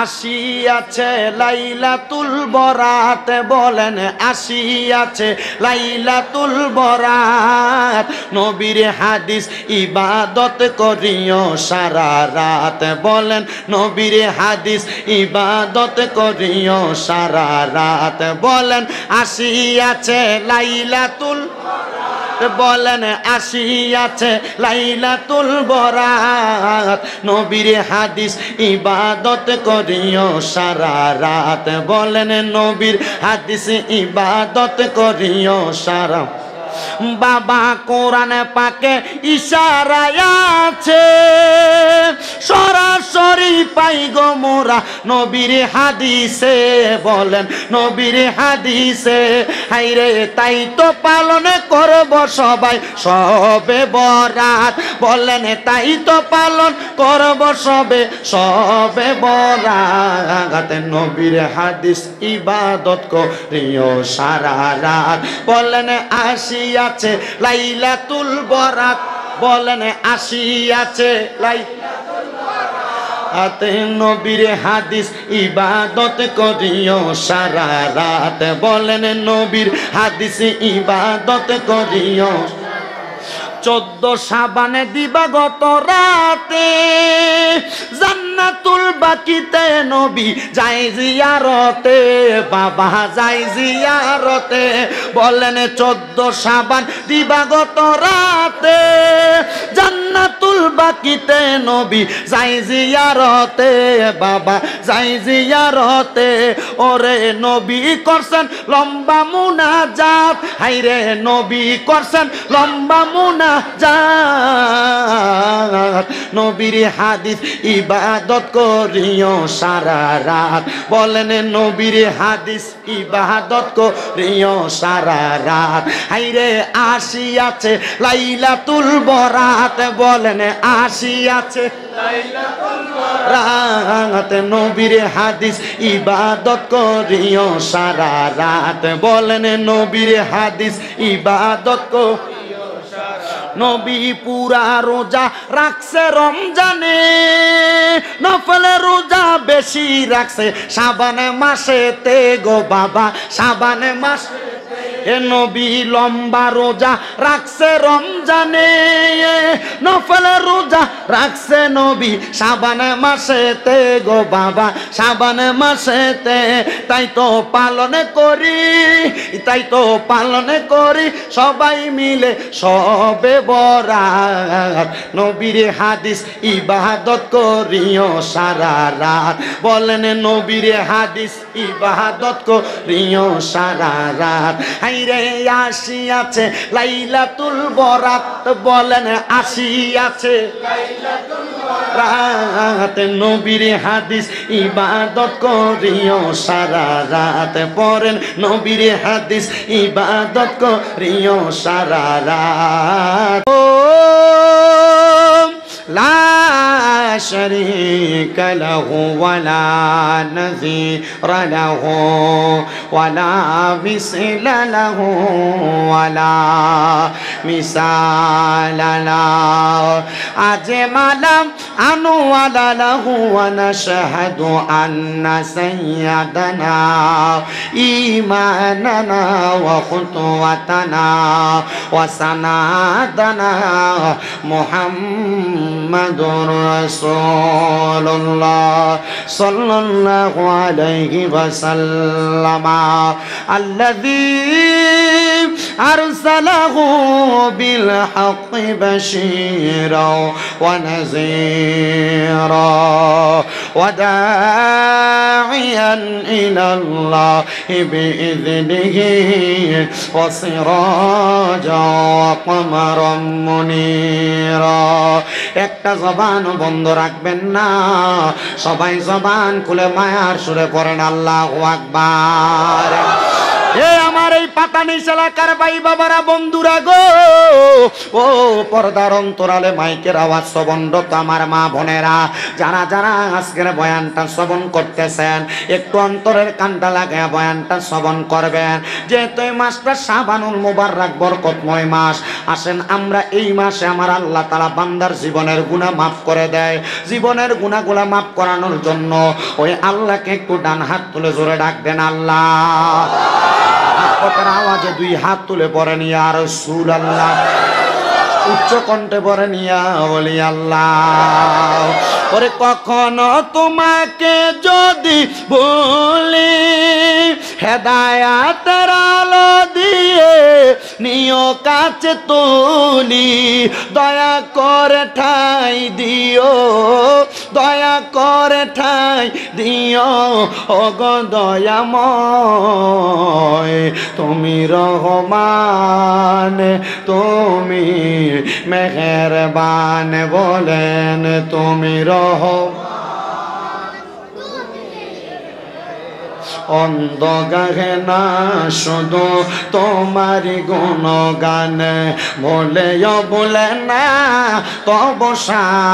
আসিয়াছে লাইলাতুল বরাত, বলেন আসিয়াছে লাইলাতুল বরাত। নবীর হাদিস ইবাদত করিও সারা রাত, বলেন নবীর হাদিস ইবাদত করিও সারা রাত। বলেন আসিয়াছে লাইলাতুল, বলেন আসিয়াছে লাইলাতুল বরাত। নবীর হাদিস ইবাদত করিও সারা রাত, বলেন নবীর হাদিস ইবাদত করিও সারা। বাবা কোরআন পাকে ইশারায় আছে, সরাসরি পাই গো মোরা নবীর হাদিসে, বলেন নবীর হাদিসে। হাইরে তাই তো পালন করব সবাই সবে বরাত, বলেন তাই তো পালন করব সবে বরাত। নবীর হাদিস ইবাদত করিও সারা রাত, বলেন আসিয়াছে লাইলাতুল বরাত, বলেন আসিয়াছে লাইলাতুল বরাত। নবীর হাদিস ইবাদত করিও সারা রাত, বলেন নবীর হাদিস ইবাদত করিও। 14 শাবানে দিবাগত রাতে জান্নাতুল বাকিতে নবী যায় জিয়ারতে, বাবা যায় জিয়ারতে। বলেন 14 শাবান দিবাগত রাতে জান্নাতুল বাকিতে নবী যায় জিয়ারতে, বাবা যায় জিয়ারতে। ওরে নবী করছেন লম্বা মুনাজাত, হাইরে নবী করছেন লম্বা মুনাজাত। নবীর হাদিস ইবাদত করিও সারা রাত, বলেন নবীর হাদিস ইবাদত করিও সারা রাত। হাইরে আসিয়াছে লাইলাতুল বরাত, বলেন আসিয়াছে লাইলাতুল বরাত। নবীর হাদিস ইবাদত করিও সারা রাত, বলেন নবীর হাদিস ইবাদত করিও। নবী পুরা রোজা রাখছে রমজানে, নফল রোজা বেশি রাখছে শাবানে মাসেতে গো বাবা, শাবানে মাসে। এ নবী লম্বা রোজা রাখছে রমজানে, নফল রোজা রাখছে নবী শাবানে মাসেতে গো বাবা, শাবানে মাসেতে। তাই তো পালন করি, তাই তো পালন করি সবাই মিলে সবে বরাত। নবীর হাদিস ইবাদত করিও সারা রাত, বলেন নবীর হাদিস ইবাদত করিও সারা রাত। হাইরে আসিয়াছে লাইলাতুল বরাত, বলেন আসিয়াছে লাইলাতুল বরাত। নবীর হাদিস ইবাদত করিও সারা রাত, পড়েন নবীর হাদিস ইবাদত করিও সারা রাত। লা শারীকা লাহু ওয়ালা নাযীরা লাহু ওয়ালা মিসলা লাহু ওয়ালা মিসালা লাহু। আজমালাম আনওয়ালা লাহু ওয়া নাশহাদু আন্না সাইয়্যিদানা ঈমানানা ওয়া খুতওয়াতানা ওয়া সানাদানা মুহাম্মাদুর রাসূলুল্লাহ সাল্লাল্লাহু আলাইহি ওয়াসাল্লাম আল্লাযী আরসালাহু বিল হাক্কি বাশীরা ওয়া নাযীরা ওয়া দাঈয়ান ইলাল্লাহি বিইذনিহি ওয়া সিরাজা ওয়া কমারাম মুনীরা। একটা জবান বন্ধ রাখবেন না, সবাই জবান খুলে মায়ার সুরে পড়েন আল্লাহু আকবার। এ আমার এই পাতানিস এলাকার ভাই বাবারা বন্ধুরা গো, ও পর্দার অন্তরালে মাইকের আওয়াজ শ্রবণরত আমার মা বোনেরা, যারা যারা আজকের বয়ানটা শ্রবণ করতেছেন একটু অন্তরের কানটা লাগায় বয়ানটা শ্রবণ করবেন। যেহেতু এই মাসটা শাবানুল মুবাররক বরকতময় মাস, আসেন আমরা এই মাসে আমার আল্লাহ তাআলা বান্দার জীবনের গুনাহ মাফ করে দেয়। জীবনের গুনাহগুলো মাফ করানোর জন্য ওই আল্লাহকে একটু ডান হাত তুলে জোরে ডাক দেন আল্লাহ। আওয়াজে দুই হাত তুলে পড়েন ইয়া রাসূলুল্লাহ, উচ্চ কণ্ঠে পড়েন ইয়া ওলি আল্লাহ। ওরে কখনো তোমাকে যদি ভুলি, হেদায়াতের আলো দিয়ে নিও কাছে তুলি, দয়া করে ঠাই দিও, দয়া করে ঠাই দিও ওগো দয়াময়। তুমি রহমান, তুমি মেহেরবান, বলেন তুমি অন্ধ গাহে না শুধু তোমারি গুণগান, বলেও বলে না তব শান।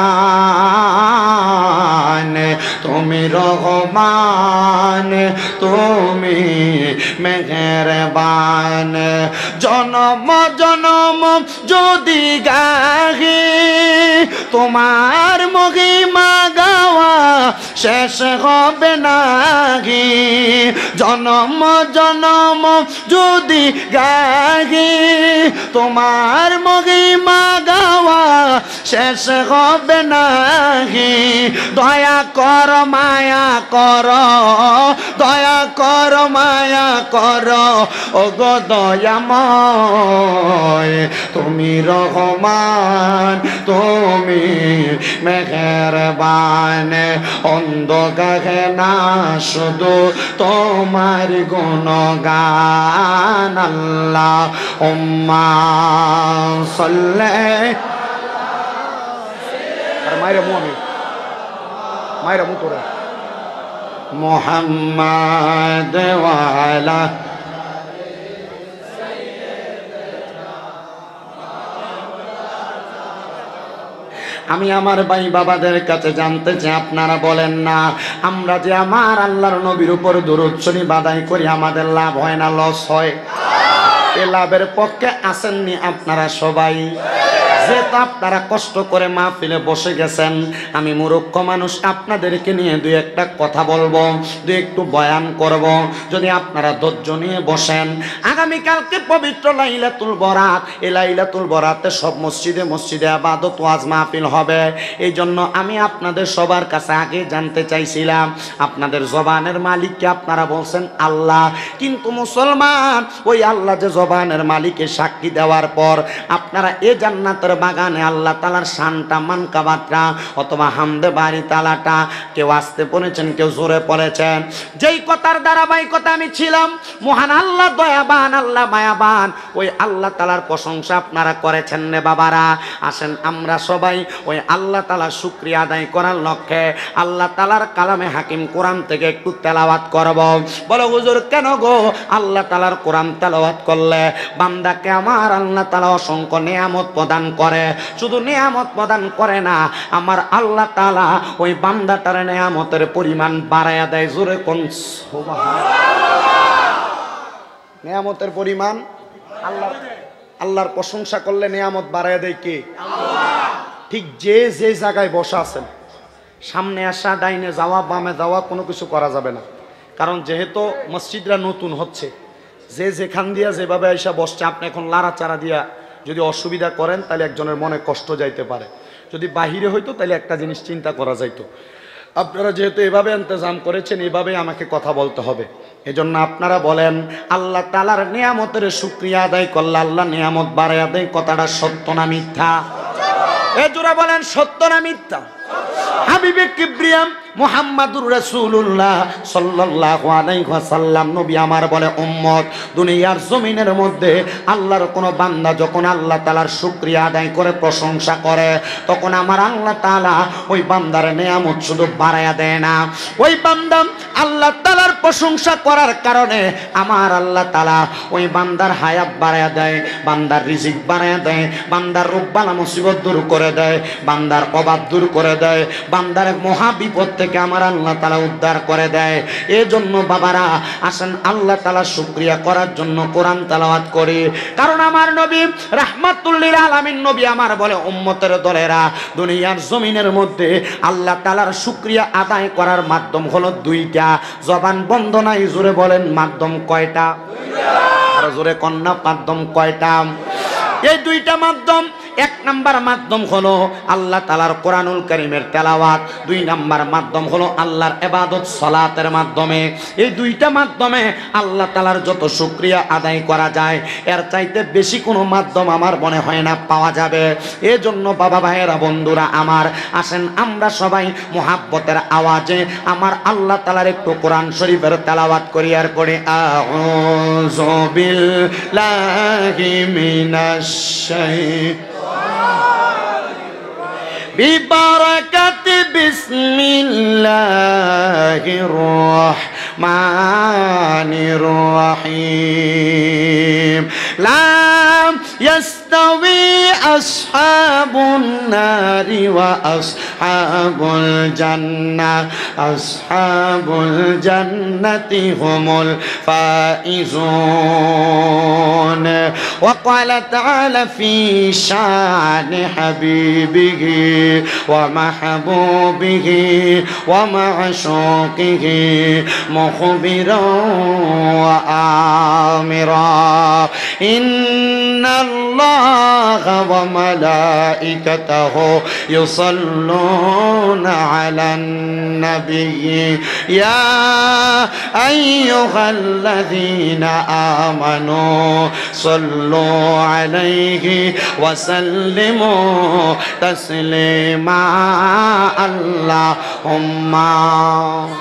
তুমি রহমান, তুমি মেহেরবান, জনম জনম যদি গাহি তোমার মহিমা গাওয়া শেষ হবে নাহি। জনম জনম যদি গাহি তোমার মহিমা গাওয়া শেষ হবে নাহি। দয়া কর মায়া কর, দয়া কর মায়া কর ওগো দয়াময়। তুমি রহমান, তুমি মেহেরবান, অন্ধ গাহে না শুধু তোমার গুণগান। আল্লাহুম্মা সাল্লি মাইরা মুমি মাইরা মুতরে মুহাম্মাদ ওয়া আলা। আমি আমার ভাই বাবাদের কাছে জানতে চাই, আপনারা বলেন না আমরা যে আমার আল্লাহর নবীর উপর দরুদ শরীফ আদায় করি আমাদের লাভ হয় না লস হয়? এ লাভের পক্ষে আসেননি আপনারা সবাই? যেহেতু আপনারা কষ্ট করে মাহফিলে বসে গেছেন, আমি মূর্খ মানুষ আপনাদেরকে নিয়ে দুই একটা কথা বলবো, দুই একটু বয়ান করব। যদি আপনারা ধৈর্য নিয়ে বসেন, আগামীকালকে পবিত্র লাইলাতুল বরাত, এই লাইলাতুল বরাতে সব মসজিদে মসজিদে ইবাদত ওয়াজ মাহফিল হবে। এই জন্য আমি আপনাদের সবার কাছে আগে জানতে চাইছিলাম আপনাদের জবানের মালিককে আপনারা বলছেন আল্লাহ, কিন্তু মুসলমান ওই আল্লাহ যে জবানের মালিককে সাক্ষী দেওয়ার পর আপনারা এ জান্নাতের বাগানে আল্লাহ তাআলার শানটা মানকাবাতটা অথবা হামদে বাড়ি তালাটা কেউ আসতে পড়েছেন, কেউ জোরে পড়েছেন। যেই কথার ধারাবাহিকতা আমি ছিলাম, মহান আল্লাহ দয়াবান, আল্লাহ মায়াবান, ওই আল্লাহ তাআলার প্রশংসা আপনারা করেছেন নে বাবারা। আসেন আমরা সবাই ওই আল্লাহ তাআলার শুকরিয়া আদায় করার লক্ষ্যে আল্লাহ তাআলার কালামে হাকিম কোরআন থেকে একটু তেলাওয়াত করব। বলো হুজুর কেন গো? আল্লাহ তাআলার কোরআন তেলাওয়াত করলে বান্দাকে আমার আল্লাহ তাআলা অসংখ্য নিয়ামত প্রদান করে। শুধু নিয়ামত প্রদান করে না, আমার আল্লাহ তাআলা ওই বান্দাটার নিয়ামতের পরিমাণ বাড়ায়া দেয়। জোরে কোন সুবহানাল্লাহ। নিয়ামতের পরিমাণ আল্লাহর প্রশংসা করলে নিয়ামত বাড়ায়া দেয় কে? আল্লাহ। ঠিক যে যে জায়গায় বসা আছেন, সামনে আসা, ডাইনে যাওয়া, বামে যাওয়া, কোনো কিছু করা যাবে না। কারণ যেহেতু মসজিদরা নতুন হচ্ছে, যে যেখান দিয়া যেভাবে আইসা বসছে, আপনি এখন লাড়াচাড়া দিয়া যদি অসুবিধা করেন তাহলে একজনের মনে কষ্ট যাইতে পারে। যদি বাহিরে হইতো তাহলে একটা জিনিস চিন্তা করা যাইতো। আপনারা যেহেতু এভাবে ইন্তজাম করেছেন, এভাবে আমাকে কথা বলতে হবে। এজন্য আপনারা বলেন আল্লাহ তাআলার নিয়ামতের শুকরিয়া আদায় করলে আল্লাহ নিয়ামত বাড়ায় দেয়। কথাটা সত্য না মিথ্যা? এ জোরা বলেন সত্য না মিথ্যা? হাবিবে কিবরিয়াম মুহাম্মাদুর রাসূলুল্লাহ সাল্লাল্লাহু আলাইহি ওয়াসাল্লাম নবী আমার বলে, উম্মত, দুনিয়ার জমিনের মধ্যে আল্লাহর কোন বান্দা যখন আল্লাহ তাআলার শুকরিয়া আদায় করে প্রশংসা করে, তখন আমার আল্লাহ তাআলা ওই বান্দার নিয়ামত শুধু বাড়ায়া দেয় না, ওই বান্দা আল্লাহ তাআলার প্রশংসা করার কারণে আমার আল্লাহ তাআলা ওই বান্দার হায়াত বাড়ায়া দেয়, বান্দার রিজিক বাড়ায়া দেয়, বান্দার রোগ বালা মুসিবত দূর করে দেয়, বান্দার অভাব দূর করে দেয়, বান্দার মহা বিপদ থেকে আমার আল্লাহ তাআলা উদ্ধার করে দেয়। এজন্য বাবারা আসেন আল্লাহ তাআলা শুকরিয়া করার জন্য কোরআন তেলাওয়াত করি। কারণ আমার নবী রাহমাতুল লিল আলামিন নবী আমার বলে, উম্মতের দলেরা, দুনিয়ার জমিনের মধ্যে আল্লাহ তাআলার শুকরিয়া আদায় করার মাধ্যম হলো দুইটা। জবান বন্ধ নাই, জোরে বলেন মাধ্যম কয়টা? আর জোরে কন্যা মাধ্যম কয়টা? এই দুইটা মাধ্যম। এক নাম্বার মাধ্যম হলো আল্লাহ তাআলার কোরআনুল কারীমের তেলাওয়াত, দুই নাম্বার মাধ্যম হলো আল্লাহর ইবাদত সালাতের মাধ্যমে। এই দুইটা মাধ্যমে আল্লাহ তাআলার যত শুকরিয়া আদায় করা যায়, এর চাইতে বেশি কোনো মাধ্যম আমার মনে হয় না পাওয়া যাবে। এজন্য বাবা ভাইয়েরা বন্ধুরা আমার, আসেন আমরা সবাই মুহাব্বতের আওয়াজে আমার আল্লাহ তাআলার একটু কোরআন শরীফের তেলাওয়াত করি আর পড়ি, আউযু বিল্লাহি মিনাশ বিবারাকাতি বিসমিল্লাহির রাহমানির রাহিম। লা ইয়াস্তাওয়ি আসহাবুন নারি ওয়া আসহাবুল জান্নাহ, আসহাবুল জান্নাতি হুমুল ফাইজুন। ওয়া ক্বালা তাআলা ফি শানি হাবিবিহি ومحبوبه ومعشوقه مخبرا وآمرا إن الله وملائكته يصلون على النبي يا أيها الذين آمنوا صلوا عليه وسلموا تسليما اللهم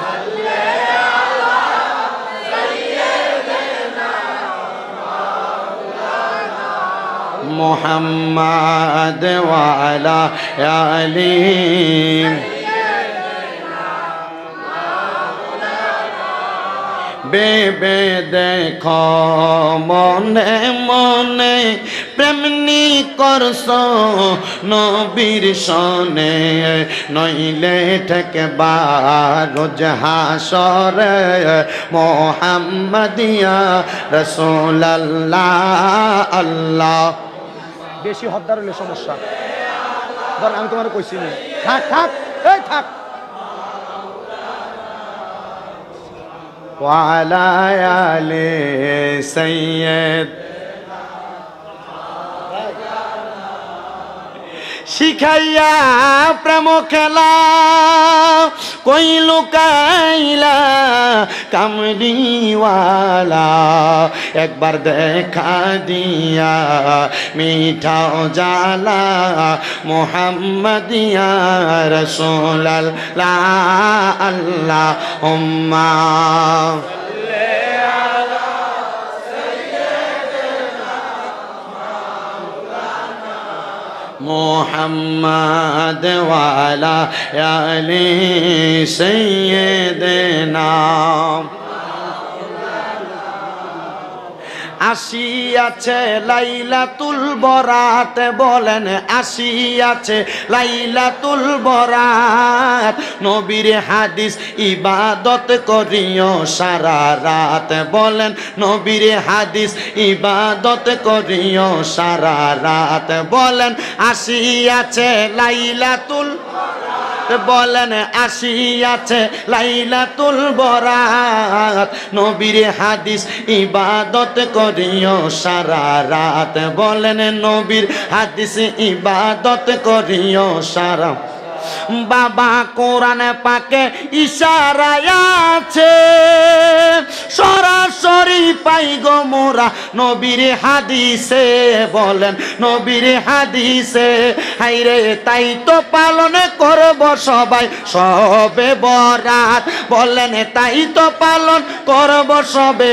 صل على سيدنا محمد وعلى آله বেবে দেখো মনে মনে প্রেমনি করছ নবীর সনে, নইলে ঠেকবা রোজ হাসরে মুহাম্মাদিয়া রাসূলুল্লাহ। আল্লাহ বেশি হদ্দার হলে সমস্যা, ধর আমি তোমার কইছি না, থাক থাক এই থাক। وعلى آل سيد শিখাইয়া প্রেম খেলা কই লুকাইলা কামড়িওয়ালা, একবার দেখা দিয়া মিঠাও জালা মুহাম্মাদিয়া রাসূলুল্লাহ। আল্লাহুম্মা মুহাম্মদ ওয়ালা আলি সাইয়্যিদিনা। আসিয়াছে লাইলাতুল বরাত, বলেন আসিয়াছে লাইলাতুল বরাত, নবীর হাদিস ইবাদত করিও সারা রাত, বলেন নবীর হাদিস ইবাদত করিও সারা রাত, বলেন আসিয়াছে লাইলাতুল বলেন আসিয়াছে লাইলাতুল বরাত, নবীর হাদিস ইবাদত করিও সারা রাত, বলেন নবীর হাদিস ইবাদত করিও সারা। বাবা কোরআনে পাকে ইশারায় আছে, সরাসরি পাই গো মোরা নবীর হাদিসে, বলেন নবীর হাদিসে। হাইরে তাই তো পালন করব সবাই সবে বরাত, বলেন তাই তো পালন করব সবে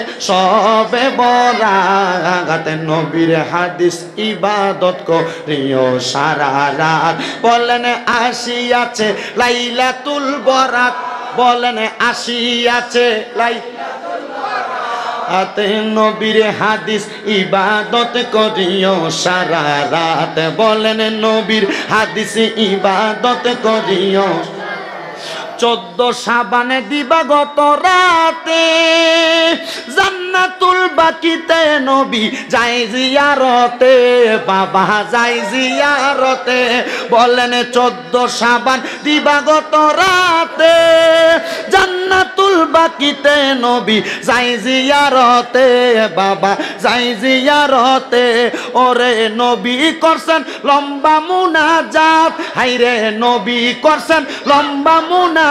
বরাত। নবীর হাদিস ইবাদত করিও সারা রাত, বলেন আসিয়াছে লাইলাতুল বরাত, বলেন আসিয়াছে লাইলাতুল বরাত। নবীর হাদিস ইবাদত করিও সারা রাত, বলেন নবীর হাদিস ইবাদত করিও। 14 শাবানে দিবাগত রাতে জান্নাতুল বাকিতে নবী যায় জিয়ারতে, বাবা যায় জিয়ারতে, বলেন 14 শাবান দিবাগত রাতে জান্নাতুল বাকিতে নবী যায় জিয়ারতে, বাবা যায় জিয়ারতে। ওরে নবী করছেন লম্বা মুনাজাত, হাইরে নবী করছেন লম্বা মুনাজাত।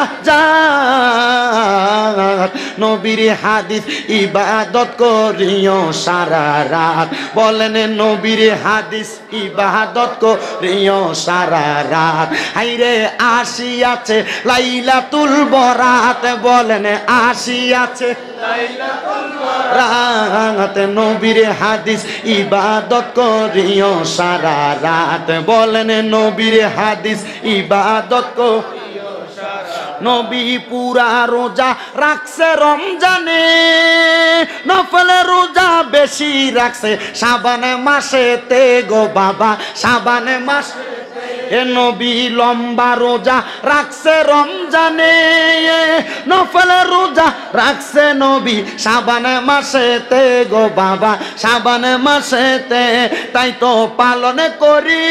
নবীর হাদিস ইবাদত করিও সারা রাত, বলেন নবীর হাদিস ইবাদত করিও সারা রাত। হাইরে আসিয়াছে লাইলাতুল বরাত, বলেন আসিয়াছে লাইলাতুল বরাত। নবীর হাদিস ইবাদত করিও সারা রাত, বলেন নবীর হাদিস ইবাদত করিও। নবী পুরা রোজা রাখছে রমজানে, নফল রোজা বেশি রাখছে শাবান মাসেতে গো বাবা, শাবান মাসে। নবী লম্বা রোজা রাখছে রমজানে, নফল রোজা রাখছে নবী শাবান মাসেতে গো বাবা, শাবান মাসেতে। তাই তো পালন করি,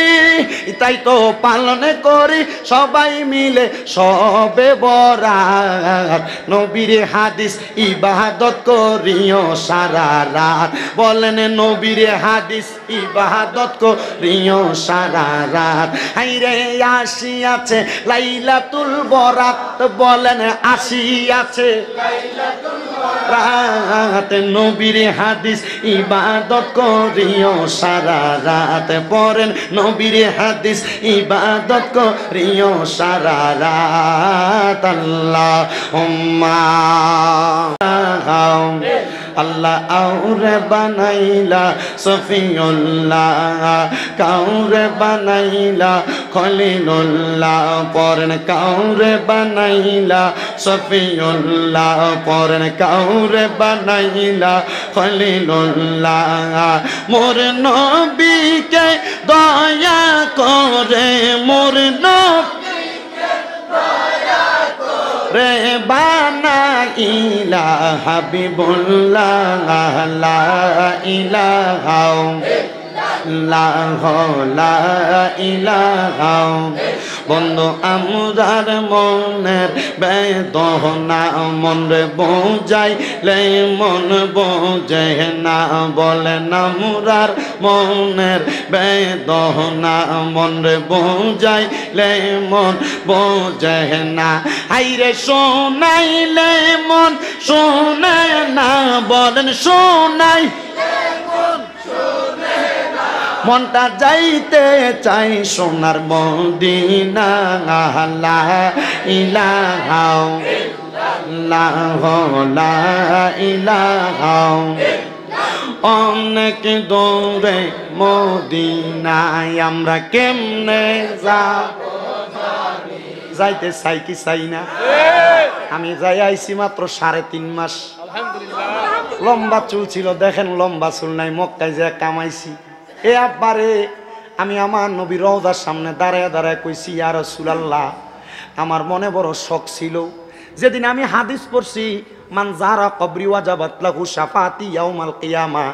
তাই তো পালন করি সবাই মিলে সবে বরাত। নবীর হাদিস ইবাদত করিও সারা রাত, বলেন নবীর হাদিস ইবাদত করিও সারা রাত। হাইরে আসিয়াছে লাইলাতুল বরাত, বলেন আসিয়াছে লাইলাতুল বরাত। নবীর হাদিস ইবাদত করিও সারা রাত, পড়েন নবীর হাদিস ইবাদত করিও সারা রাত। আল্লাহুম্মা আল্লাহ আউরে বানাইলা সফিউল্লাহ, কাউরে বানাইলা খলিলুল্লাহ, পরেন কাউরে বানাইলা সফিউল্লাহ, পরেন কাউরে বানাইলা খলিলুল্লাহ। মোর নবীকে দয়া করে, মোর নবীকে দয়া রে বানাইলা হাবিবুল্লাহ, লা ইলাহা লা ইলাহা। বন্ধু আমরার মনের বেদনা মনরে বোঝাইলে মন বোঝে না, বলেন আমরার মনের বেদনা মনরে বোঝাইলে মন বোঝে না। আইরে শোনাইলে মন শোনে না, বলেন শোনাই মনটা যাইতে চাই সোনার মদিনা। লা ইলাহা লা ইলাহা। অনেক দূরে মদিনায় আমরা কেমনে যাব, যাইতে চাই কি চাই না? আমি যাই আইছি মাত্র 3.5 মাস। লম্বা চুল ছিল, দেখেন লম্বা চুল নাই, মক্কায় যে কামাইছি। এ আব্বারে আমি আমার নবী রওজার সামনে দাঁড়ায় দাঁড়ায় কইছি, ইয়া রাসূলুল্লাহ, আমার মনে বড় শখ ছিল। যেদিন আমি হাদিস পড়ছি, মান যারা কবরি ওয়াজাবাত লাহু শাফাআতি ইয়াউমাল কিয়ামা,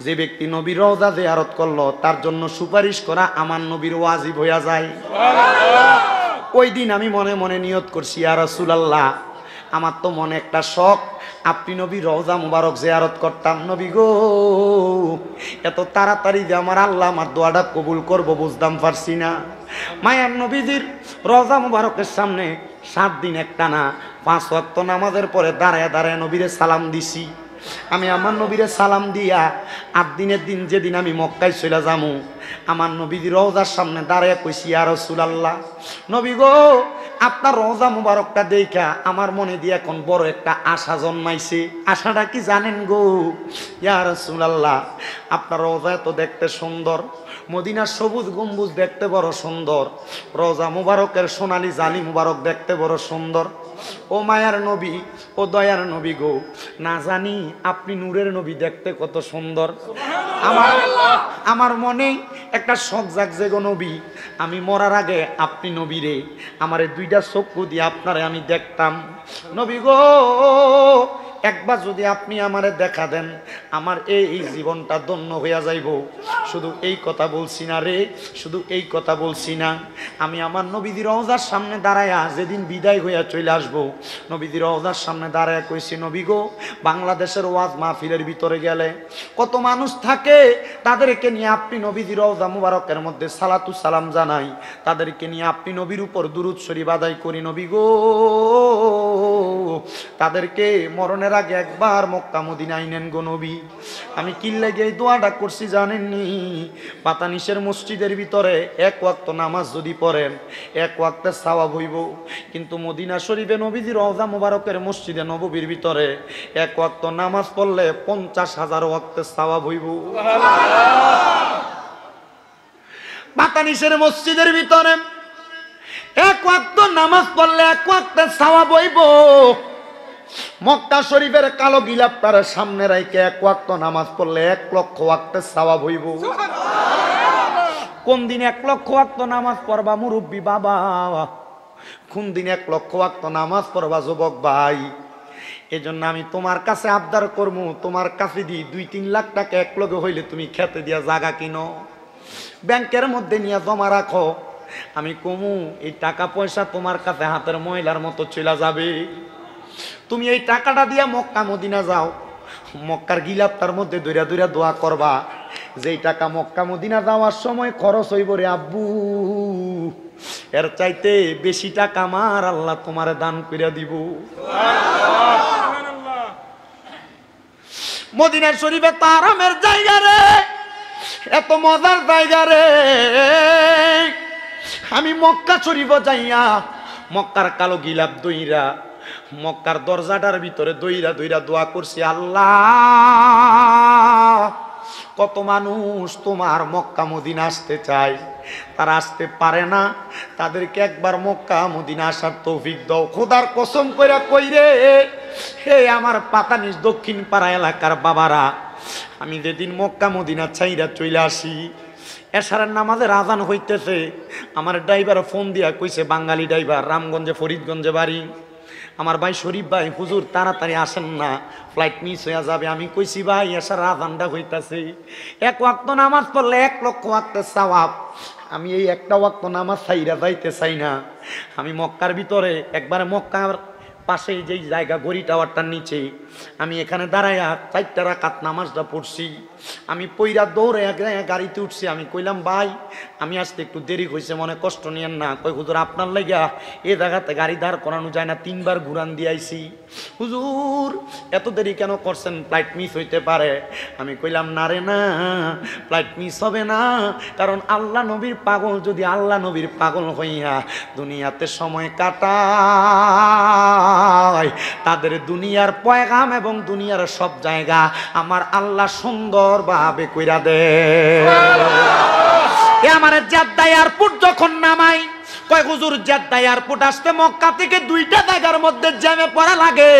যে ব্যক্তি নবীর রওজা জিয়ারত করলো তার জন্য সুপারিশ করা আমার নবীর ওয়াজিব হইয়া যায়। সুবহানাল্লাহ। ওই দিন আমি মনে মনে নিয়ত করছি, ইয়া রাসূলুল্লাহ, আমার তো মনে একটা শখ, আপনি নবী রওজা মুবারক জিয়ারত করতাম। নবী গো, এত তাড়াতাড়ি যে আমার আল্লাহ আমার দোয়াটা কবুল করবো বুঝতাম পারছি না। মায়ার নবীজির রওজা মুবারকের সামনে 7 দিন একটানা 5 ওয়াক্ত নামাজের পরে দাঁড়ায় দাঁড়ায় নবীরে সালাম দিছি। আমি আমার নবীরে সালাম দিয়া 8 দিনের দিন যেদিন আমি মক্কায় চলে যামু আমার নবীর রওজার সামনে দাঁড়ায় কইছি ইয়া রাসূলুল্লাহ নবী গো আপনার রওজা মুবারকটা দেখা আমার মনে দিয়ে এখন বড় একটা আশা জন্মাইছে। আশাটা কি জানেন গো ইয়া রাসূলুল্লাহ আপনার রওজা তো দেখতে সুন্দর, মদিনার সবুজ গম্বুজ দেখতে বড় সুন্দর, রওজা মুবারকের সোনালী জালি মুবারক দেখতে বড় সুন্দর। ও মায়ার নবী ও দয়ার নবী গো না জানি আপনি নূরের নবী দেখতে কত সুন্দর। আমার মনে একটা শখ জাগছে গো নবী আমি মরার আগে আপনি নবীরে আমারে 2টা চক্ষু দিয়ে আপনারে আমি দেখতাম। নবী গো একবার যদি আপনি আমারে দেখা দেন আমার এই জীবনটা ধন্য হইয়া যাইব। শুধু এই কথা বলছি না রে, শুধু এই কথা বলছি না, আমি আমার নবীদের রওজার সামনে দাঁড়ায়া যেদিন বিদায় হইয়া চলে আসবো নবীদের রওজার সামনে দাঁড়ায়া কইছি নবী গো বাংলাদেশের ওয়াজ মাহফিলের ভিতরে গেলে কত মানুষ থাকে তাদেরকে নিয়ে আপনি নবীদের রওজা মুবারকের মধ্যে সালাতু সালাম জানাই, তাদেরকে নিয়ে আপনি নবীর উপর দুরূদ শরীফ আদায় করি। নবী গো তাদেরকে মরণের আগে একবার মক্কা মদিনায় নেন গো নবী। আমি কি লাগে এই দোয়াটা করছি জানেননি? পাতানিশের মসজিদের ভিতরে 1 ওয়াক্ত নামাজ যদি পড়েন 1 ওয়াক্তের সওয়াব হইব, কিন্তু মদিনা শরীফে নবীজির রওজা মুবারকের মসজিদে নববীর ভিতরে 1 ওয়াক্ত নামাজ পড়লে 50,000 ওয়াক্তের সওয়াব হইব। পাতানিশের মসজিদের ভিতরে 1 ওয়াক্ত নামাজ পড়লে 1 ওয়াক্তের সওয়াব হইব। মক্কা শরীফের কালো গিলাপটার সামনে রাইকে 1 ওয়াক্ত নামাজ পড়লে 1 লক্ষ ওয়াক্তের সওয়াব হইব। কোন দিন 1 লক্ষ ওয়াক্ত নামাজ পড়বা মুরব্বী বাবা? কোন দিন 1 লক্ষ ওয়াক্ত নামাজ পড়বা যুবক ভাই? এজন্য আমি তোমার কাছে আবদার করবো তোমার কাছে দি 2-3 লাখ টাকা এক লগে হইলে তুমি খেতে দিয়া জায়গা কিনো, ব্যাংকের মধ্যে নিয়ে জমা রাখো। আমি কমু এই টাকা পয়সা তোমার কাছে হাতের ময়লার মতো চলে যাবে। তুমি এই টাকাটা দিয়া মক্কা মদিনা যাও, মক্কার গিলাপটার মধ্যে দইরা দইরা দোয়া করবা যেই টাকা মক্কা মদিনা যাওয়ার সময় খরচ হইব রে আব্বু এর চাইতে বেশি টাকা আমার আল্লাহ তোমারে দান কইরা দিব। মদিনা শরীফে তো আরামের জায়গা রে, এত মজার জায়গা রে। আমি মক্কা শরীফ যাইয়া মক্কার কালো গিলাপ দইরা মক্কার দরজাটার ভিতরে দইরা দইরা দোয়া করছি আল্লাহ কত মানুষ তোমার মক্কা মদিনা আসতে চায় তারা আসতে পারে না, তাদেরকে একবার মক্কা মদিনা আসার তৌফিক দাও। খোদার কসম কইরা কইরে হে আমার পাতানিশ দক্ষিণ পাড়া এলাকার বাবারা, আমি যেদিন মক্কা মদিনা চাইরা চলে আসি এশারের নামাজের আজান হইতেছে, আমার ড্রাইভার ফোন দিয়া কইছে, বাঙালি ড্রাইভার, রামগঞ্জে ফরিদগঞ্জে বাড়ি, আমার ভাই শরীফ ভাই হুজুর তাড়াতাড়ি আসেন না ফ্লাইট মিস হয়ে যাবে। আমি কইছি ভাই এশার আজানটা হইতাছে, 1 ওয়াক্ত নামাজ পড়লে 1 লক্ষ ওয়াক্তের সওয়াব। আমি এই একটা ওয়াক্ত নামাজ ছাইরা যাইতে চাই না। আমি মক্কার ভিতরে একবারে মক্কার পাশে যেই জায়গা গড়ি টাওয়ারটার নিচে আমি এখানে দাঁড়াইয়া 4 রাকাত নামাজটা পড়ছি। আমি পইরা দৌড়ে গাড়িতে উঠছি। আমি কইলাম ভাই আমি আসতে একটু দেরি হয়েছে, মনে কষ্ট নিয়েন না। কই হুজুর আপনার লাগিয়া এ জায়গাতে গাড়ি দাঁড় করানো যায় না, 3 বার ঘুরান দিয়ে আইছি। হুজুর এত দেরি কেন করছেন, ফ্লাইট মিস হইতে পারে। আমি কইলাম না রে না, ফ্লাইট মিস হবে না, কারণ আল্লাহ নবীর পাগল যদি আল্লাহ নবীর পাগল হইয়া দুনিয়াতে সময় কাটায় তাদের দুনিয়ার পয়গাম এবং দুনিয়ার সব জায়গা আমার আল্লাহ সুন্দরভাবে কইরা দে। আমার জেদ্দা এয়ারপোর্ট যখন নামাই কয় হুজুর জেদ্দা এয়ারপোর্ট আসতে মক্কা থেকে 2টা জায়গার মধ্যে জ্যামে পড়া লাগে,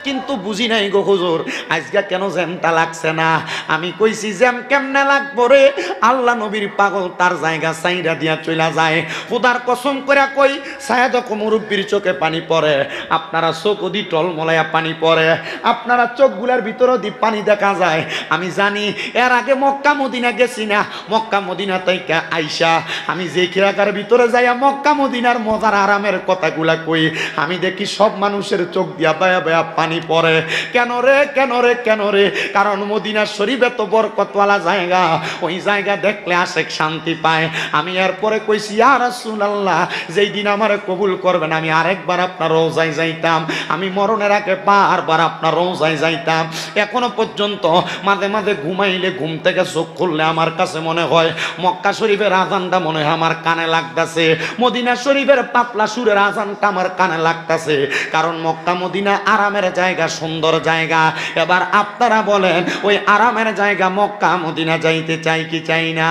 কিন্তু বুঝি নাই গো হুজুর আজকে কেন জ্যামটা লাগছে না। আমি কইছি জ্যাম কেমনে লাগবো রে, আল্লাহ নবীর পাগল তার জায়গা চাইরা দিয়া চলে যায়। খুদার কসম করে কই সায়াদ মুরব্বির চোখে পানি পড়ে, আপনারা চোখ দি টলমলাইয়া পানি পড়ে, আপনারা চোখগুলার ভিতরও দি পানি দেখা যায়। আমি জানি এর আগে মক্কা মদিনা গেছি না, মক্কা মদিনা থেকে আইসা আমি যে খিরাকার ভিতরে যাইয়া মক্কা মক্কা মদিনার মজার আরামের কথাগুলা কই, আমি দেখি সব মানুষের চোখ দিয়া বায়া বায়া পানি পড়ে। কেন রে কেন রে কেন রে? কারণ মদিনা শরীফ এত বরকতওয়ালা জায়গা, ওই জায়গা দেখলে আশেক শান্তি পায়। আমি এরপরে কইছি, ইয়া রাসূলুল্লাহ, যেই দিন আমারে কবুল করবেন আমি আরেকবার আপনার রওজায় যাইতাম। আমি মরণের আগে বারবার আপনার রওজায় যাইতাম। এখনো পর্যন্ত মাঝে মাঝে ঘুমাইলে, ঘুম থেকে চোখ খুললে আমার কাছে মনে হয় মক্কা শরীফের আজানটা মনে হয় আমার কানে লাগতাছে, মদিনা শরীফের পাতলা সুরের আজানটা আমার কানে লাগতাছে। কারণ মক্কা মদিনা আরামের জায়গা, সুন্দর জায়গা। এবার আপনারা বলেন, ওই আরামের জায়গা মক্কা মদিনা যাইতে চাই কি চাই না?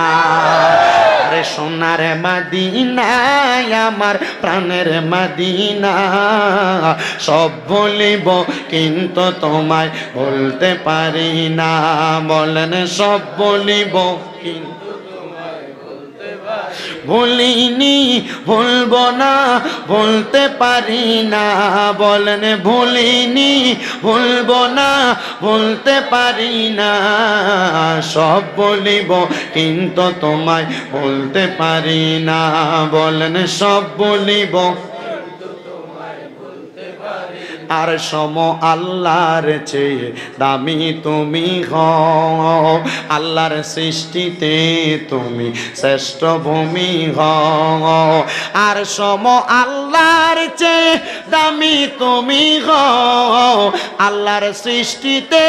আরে সোনার মদিনা আমার প্রাণের মদিনা, সব বলিব কিন্তু তোমায় বলতে পারি না। বলেন সব বলিব কিন্তু ভুলিনি, ভুলবো না, বলতে পারি না। বলেন ভুলিনি, ভুলবো না, বলতে পারি না। সব বলিব কিন্তু তোমায় বলতে পারি না। বলেন সব বলিব আর সম আল্লাহর চেয়ে দামি তুমি হও, আল্লাহর সৃষ্টিতে তুমি শ্রেষ্ঠ ভূমি হও। আর সম আল্লাহর চেয়ে দামি তুমি হও, আল্লাহর সৃষ্টিতে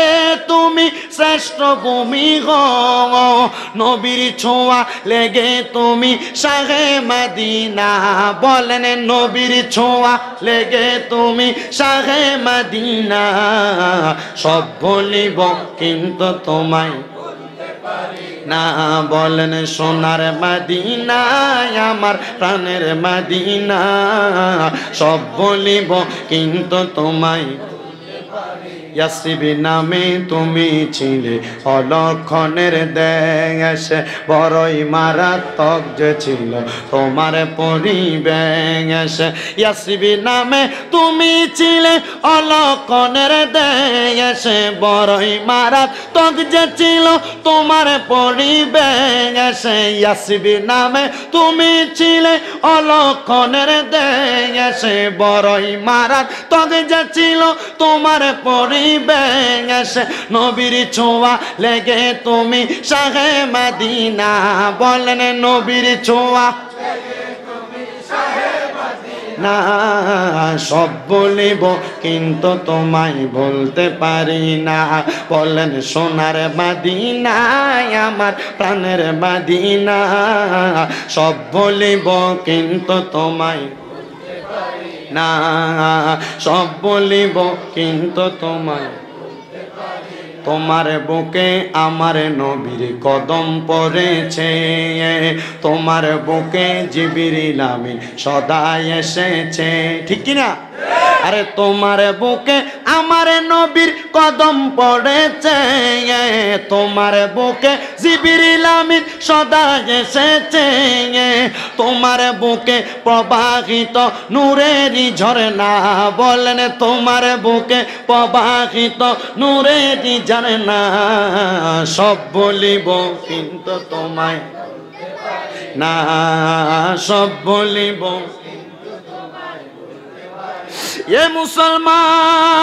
তুমি শ্রেষ্ঠ ভূমি হও। নবীর ছোঁয়া লেগে তুমি শাহে মদিনা। বলেন নবীর ছোঁয়া লেগে তুমি শাহে মদিনা। সব বলিব কিন্তু তোমায় না। বলেন সোনার মদিনা আমার প্রাণের মদিনা, সব বলিব কিন্তু তোমায়। ইয়াসরিব নামে তুমি ছিলে অলক্ষণের দেশ, বড়ই মারাত্মক যে ছিল তোমার পরিবেশ। ইয়াসরিব নামে তুমি ছিলে অলক্ষণের দেশ, বড়ই মারাত্মক যে ছিল তোমার পরিবেশ। ইয়াসরিব নামে তুমি ছিলে অলক্ষণের দেশ, বড়ই মারাত্মক যে ছিল তোমার পরিবেশ। নবীর ছোঁয়া লেগে তুমি শাহে মদিনা। বলেন নবীর ছোঁয়া না। সব বলিব কিন্তু তোমায় বলতে পারি না। বলেন সোনার মদিনা আমার প্রাণের মদিনা, সব বলিব কিন্তু তোমায় না। সব বলিব কিন্তু তোমায়। তোমার বুকে আমার নবীর কদম পড়েছে, তোমার বুকে জিবরিল আমিন সদা এসেছে। ঠিক কিনা? আরে তোমার বুকে আমার নবীর কদম পড়েছে, তোমার বুকে জিবরিল আমিন সদা এসেছে। তোমার বুকে প্রবাহিত নূরেরই ঝরনা। বলেন তোমার বুকে প্রবাহিত নূরেরই ঝরনা। সব বলিব কিন্তু তোমায় না। সব বলিব এ মুসলমান,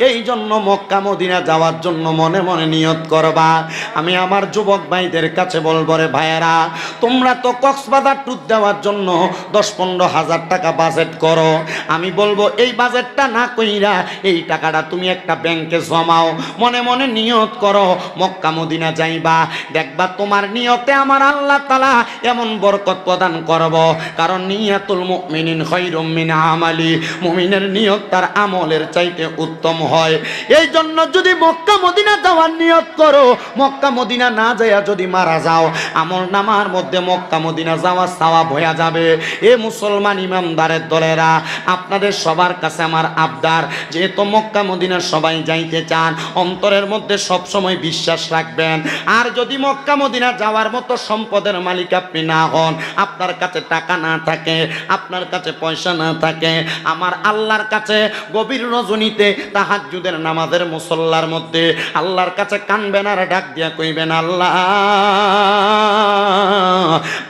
এই জন্য মক্কা মদিনা যাওয়ার জন্য মনে মনে নিয়ত করবা। আমি আমার যুবক ভাইদের কাছে বলবো, রে ভাইয়েরা, তোমরা তো কক্সবাজার ট্যুর দেওয়ার জন্য 10-15 হাজার টাকা বাজেট করো। আমি বলবো এই বাজেটটা না কইরা এই টাকাটা তুমি একটা ব্যাংকে জমাও। মনে মনে নিয়ত করো মক্কা মদিনা যাইবা, দেখবা তোমার নিয়তে আমার আল্লাহ তাআলা এমন বরকত প্রদান করব। কারণ নিয়াতুল মুমিনিন খায়রুম মিন আমালি, মুমিনের নিয়ত তার আমলের চাইতে উত্তম হয়। এই জন্য যদি মক্কা মদিনা যাওয়ার নিয়ত করো, মক্কা মদিনা না যাইয়া যদি মারা যাও, আমল নামার মধ্যে মক্কা মদিনা যাওয়া সওয়াব হয়ে যাবে। এ মুসলমান ইমানদারের দলেরা, আপনাদের সবার কাছে আমার আবদার, যেহেতু মক্কা মদিনা সবাই যাইতে চান, অন্তরের মধ্যে সব সময় বিশ্বাস রাখবেন। আর যদি মক্কা মদিনা যাওয়ার মতো সম্পদের মালিক আপনি না হন, আপনার কাছে টাকা না থাকে, আপনার কাছে পয়সা না থাকে, আমার আল্লাহর কাছে গভীর রজনীতে তাহাজ্জুদ তাহাজ্জুদের নামাজের মুসল্লার মধ্যে আল্লাহর কাছে কানবেন আর ডাক দিয়া কইবেন, আল্লাহ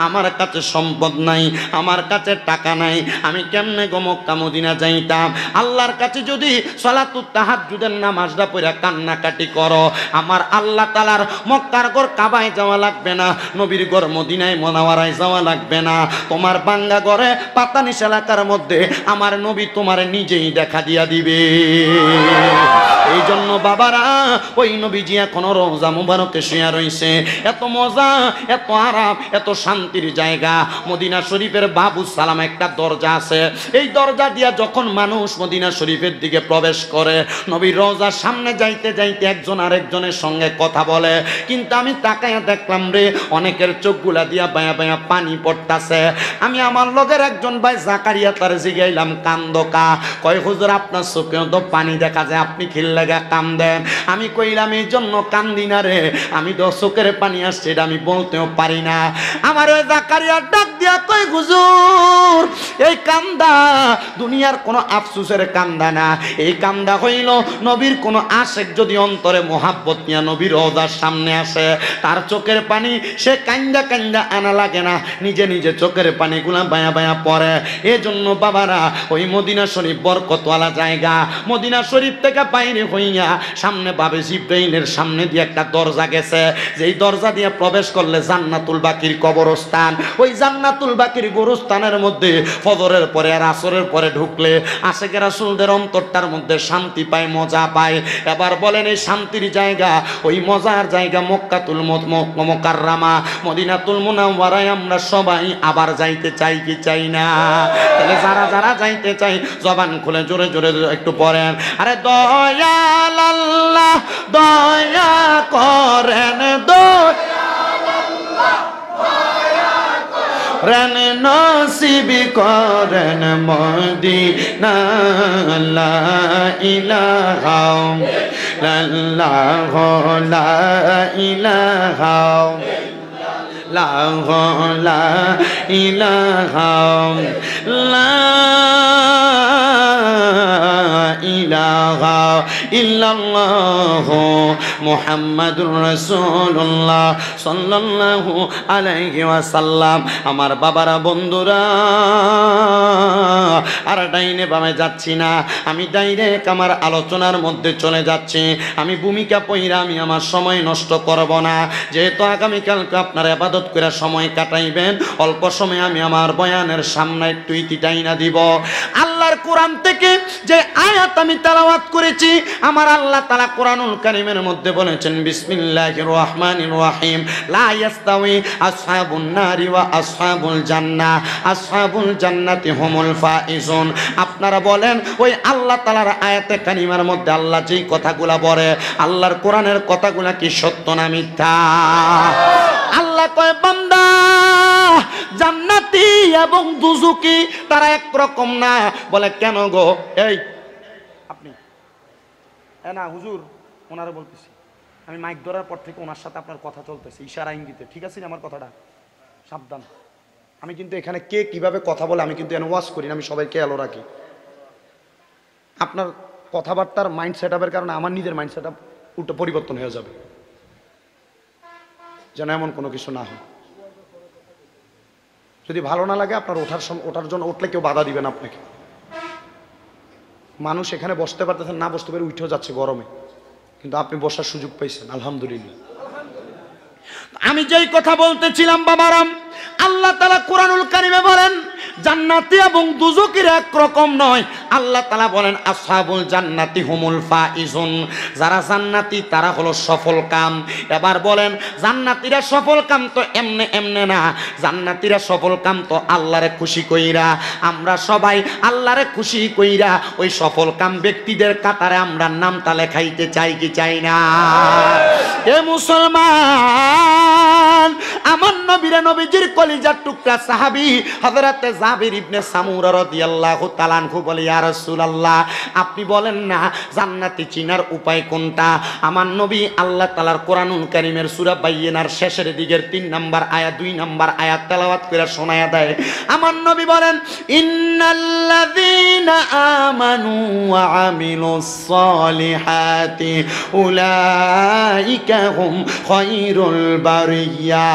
আমার কাছে সম্পদ নাই, আমার কাছে টাকা নাই, আমি কেমনে গো মক্কা মদিনা যাইতাম। আল্লাহর কাছে যদি সালাতুত তাহাজ্জুদের নামাজটা পড়ে কান্নাকাটি করো, আমার আল্লাহ তাআলার মক্কার ঘর কাবায় যাওয়া লাগবে না, নবীর ঘর মদিনায় মুনাওয়ারায় যাওয়া লাগবে না, তোমার বাঙ্গা ঘরে পাতানিশ এলাকার মধ্যে আমার নবী তোমার নিজেই দেখা দিয়া দিবে। এই জন্য বাবারা ওই নবীজি এখনো রওজা মুবারকে শুয়ে রইছে। এত মজা, এত আরাম, এত শান্তির জায়গা। মদিনা শরীফের বাবু সালাম একটা দরজা আছে, এই দরজা দিয়া যখন মানুষ মদিনা শরীফের দিকে প্রবেশ করে, নবীর রওজার সামনে যাইতে যাইতে একজন আরেকজনের সঙ্গে কথা বলে, কিন্তু আমি তাকাইয়া দেখলাম রে অনেকের চোখগুলা দিয়া বায়া বায়া পানি পড়তাছে। আমি আমার লগের একজন ভাই জাকারিয়া তার জিগাইলাম, কান্দকা? কয় হুজুর আপনার চোখেও তো পানি দেখা যায়, আপনি খিল লাগা কান্দেন। আমি কইলাম এই জন্য কান্দি না রে, আমি তো চোখের পানি আসছে এটা আমি বলতেও পারি না। আমার ওই জাকারিয়া ডাক দিয়া কই, হুজুর এই কান্দা দুনিয়ার কোনো আফসোসের কান্দা না, এই কান্দা হইল নবীর কোনো আশেক যদি অন্তরে মোহাব্বত নিয়ে নবীর রওজার সামনে আসে, তার চোখের পানি সে কান্দা কান্দা আনা লাগে না, নিজে নিজে চোখের পানিগুলা বায়া বায়া পড়ে। এজন্য বাবারা ওই মদিনা শরীফ বরকতওয়ালা জায়গা। মদিনা শরীফ থেকে বাইরে হইয়া সামনে বাবে জিব্রাইলের সামনে দিয়ে একটা দরজা গেছে, যেই দরজা দিয়ে প্রবেশ করলে জান্নাতুল বাকির কবরস্থান। ওই জান্নাতুল বাকির গোরস্থানের মধ্যে ফজরের পরে আর আসরের পরে ঢুকলে আশেকে রাসূলদের অন্তরটার মধ্যে শান্তি পায়, মজা পায়। এবার বলেন এই শান্তির জায়গা, ওই মজার জায়গা মক্কাতুল মুকাররমা, মদিনাতুল মুনাওয়ারায় আমরা সবাই আবার যাইতে চাই কি চাই না? তাহলে যারা যারা যাইতে চাই জবান খুলে জোরে জোরে একটু পড়েন, আরে দয়াল আল্লাহ দয়া করেন, দয়াল আল্লাহ দয়া করেন, নসিব করেন মদিনা। লা ইলাহা ইল্লাল্লাহ, লা ইলাহা লা ইলাহা ইলাহা ইল্লাল্লাহ মুহাম্মাদুর রাসূলুল্লাহ সাল্লাল্লাহু আলাইহি ওয়াসাল্লাম। আমার বাবারা, বন্ধুরা, আর ডাইনে বামে যাচ্ছি না, আমি ডাইরেক্ট আমার আলোচনার মধ্যে চলে যাচ্ছি। আমি ভূমিকা পইরা আমি আমার সময় নষ্ট করব না, যেহেতু আগামীকালকে আপনারা ইবাদত করে সময় কাটাইবেন, অল্প সময় আমি আমার বয়ানের সামনে একটু ইতিটাইনা দিব। আল্লাহর কোরআন থেকে যে আয়াত আমি তেলাওয়াত করেছি, আমার আল্লাহ তাআলা কোরআনুল কারীমের মধ্যে বলেছেন, বিসমিল্লাহির রহমানির রহিম, লা ইয়াস্তাউই আসহাবুন নারি ওয়া আসহাবুল জান্নাহ, আসহাবুল জান্নাতি হুমুল ফাইজুন। আপনারা বলেন ওই আল্লাহ তাআলার আয়াতে কারিমার মধ্যে আল্লাহ যেই কথাগুলা বলে, আল্লাহর কোরআনের কথাগুলা কি সত্য না মিথ্যা? আল্লাহ কয়, বান্দা জান্নাতি এবং দুজুকি তারা একরকম না। বলে কেন গো? এই আপনি না হুজুর, ওনারা বলতেছি, আমি মাইক ধরার পর থেকে ওনার সাথে আপনার কথা চলতেছে ইশারা ইঙ্গিতে, ঠিক আছে না? আমার কথাটা সাবধান। আমি কিন্তু এখানে কে কিভাবে কথা বলে আমি কিন্তু ওয়াজ করি না, আমি সবাইকে এলো রাখি। আপনার কথাবার্তার মাইন্ড সেট আপের কারণে আমার নিজের মাইন্ড সেট আপ উল্টো পরিবর্তন হয়ে যাবে, যেন এমন কোনো কিছু না হয়। যদি ভালো না লাগে আপনার ওঠার জন্য উঠলে কেউ বাধা দিবেন আপনাকে। মানুষ এখানে বসতে পারতেছেন না, বসতে পারে উঠেও যাচ্ছে গরমে, কিন্তু আপনি বসার সুযোগ পাইছেন, আলহামদুলিল্লাহ। আমি যেই কথা বলতেছিলাম বাবারাম, আল্লাহ তাআলা কোরআনুল কারীমে বলেন জান্নাতি এবং দুজুকির একরকম নয়। আল্লাহ তাআলা বলেন আসহাবুল জান্নাতি হুমুল ফাইজুন, যারা জান্নাতি তারা হলো সফল কাম। এবার বলেন জান্নাতীরা সফল কাম তো এমনে এমনে না, জান্নাতীরা সফল কাম তো আল্লাহরে খুশি কইরা। আমরা সবাই আল্লাহরে খুশি কইরা ওই সফল কাম ব্যক্তিদের কাতারে আমরা নামটা লেখাইতে চাই কি চাই না? এ মুসলমান, আমার নবীরে নবীজির কলিজার টুকরা সাহাবী হযরতে জাবির ইবনে সামুরা রাদিয়াল্লাহু তাআলা আনহু বলে, ইয়া রাসূলুল্লাহ আপনি বলেন না জান্নাতি চিনার উপায় কোনটা? আমার নবী আল্লাহ তাআলার কোরআনুল কারীমের সূরা বাইয়িনার শেষের দিকের 3 নাম্বার আয়াত 2 নাম্বার আয়াত তেলাওয়াত করে শোনায়া দেয়। আমার নবী বলেন ইন্নাল্লাযীনা আমানু ওয়া আমিলুস সালিহাতি উলাইকা হুম খায়রুল বারিয়া।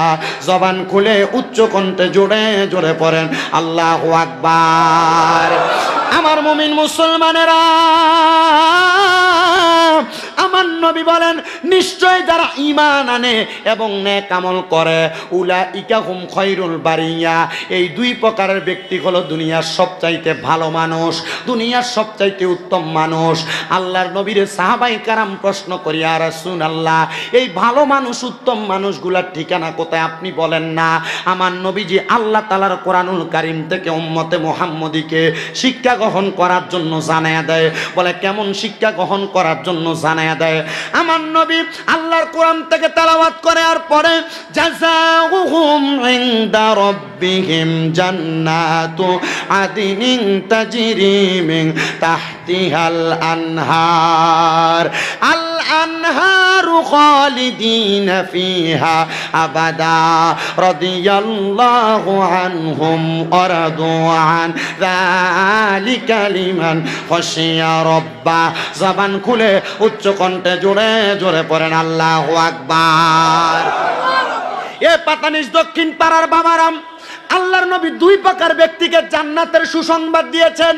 জবান খুলে উচ্চ কণ্ঠে জোরে জোরে পড়েন আল্লাহু আকবার। আমার মুমিন মুসলমানেরা, আমার নবী বলেন নিশ্চয় যারা ঈমান আনে এবং নেক আমল করে উলাইকা হুম খায়রুল বারিয়া, এই দুই প্রকারের ব্যক্তি হলো দুনিয়ার সবচাইতে ভালো মানুষ, দুনিয়ার সবচাইতে উত্তম মানুষ। আল্লাহর নবীর সাহাবায়ে কেরাম প্রশ্ন করি ইয়া রাসূলুল্লাহ এই ভালো মানুষ উত্তম মানুষগুলার ঠিকানা কোথায় আপনি বলেন না? আমার নবীজি আল্লাহ তাআলার কোরআনুল কারীম থেকে উম্মতে মুহাম্মদীকে শিক্ষা গ্রহণ করার জন্য জানায়া দেয়। বলে কেমন শিক্ষা গ্রহণ করার জন্য জানায়া দেয়? আমার নবী আল্লাহর কোরআন থেকে তেলাওয়াত করে আর পরে জাযাউহুম ইনদা রাব্বিহিম জান্নাতু আদিনিন তাজরি মিন তাহতিহাল আনহার আল আনহারু খালিদিনা ফিহা আবাদা রাদিয়াল্লাহু আনহুম ওয়া রাদু আন যালিকা লিমান খাশিয়া রাব্বা। জবান খুলে উচ্চ কণ্ঠে জোরে জোরে পড়েন আল্লাহু আকবার। এ পাতানিস দক্ষিণ পাড়ার বাবারাম, আল্লাহর নবী দুই প্রকার ব্যক্তিকে জান্নাতের সুসংবাদ দিয়েছেন।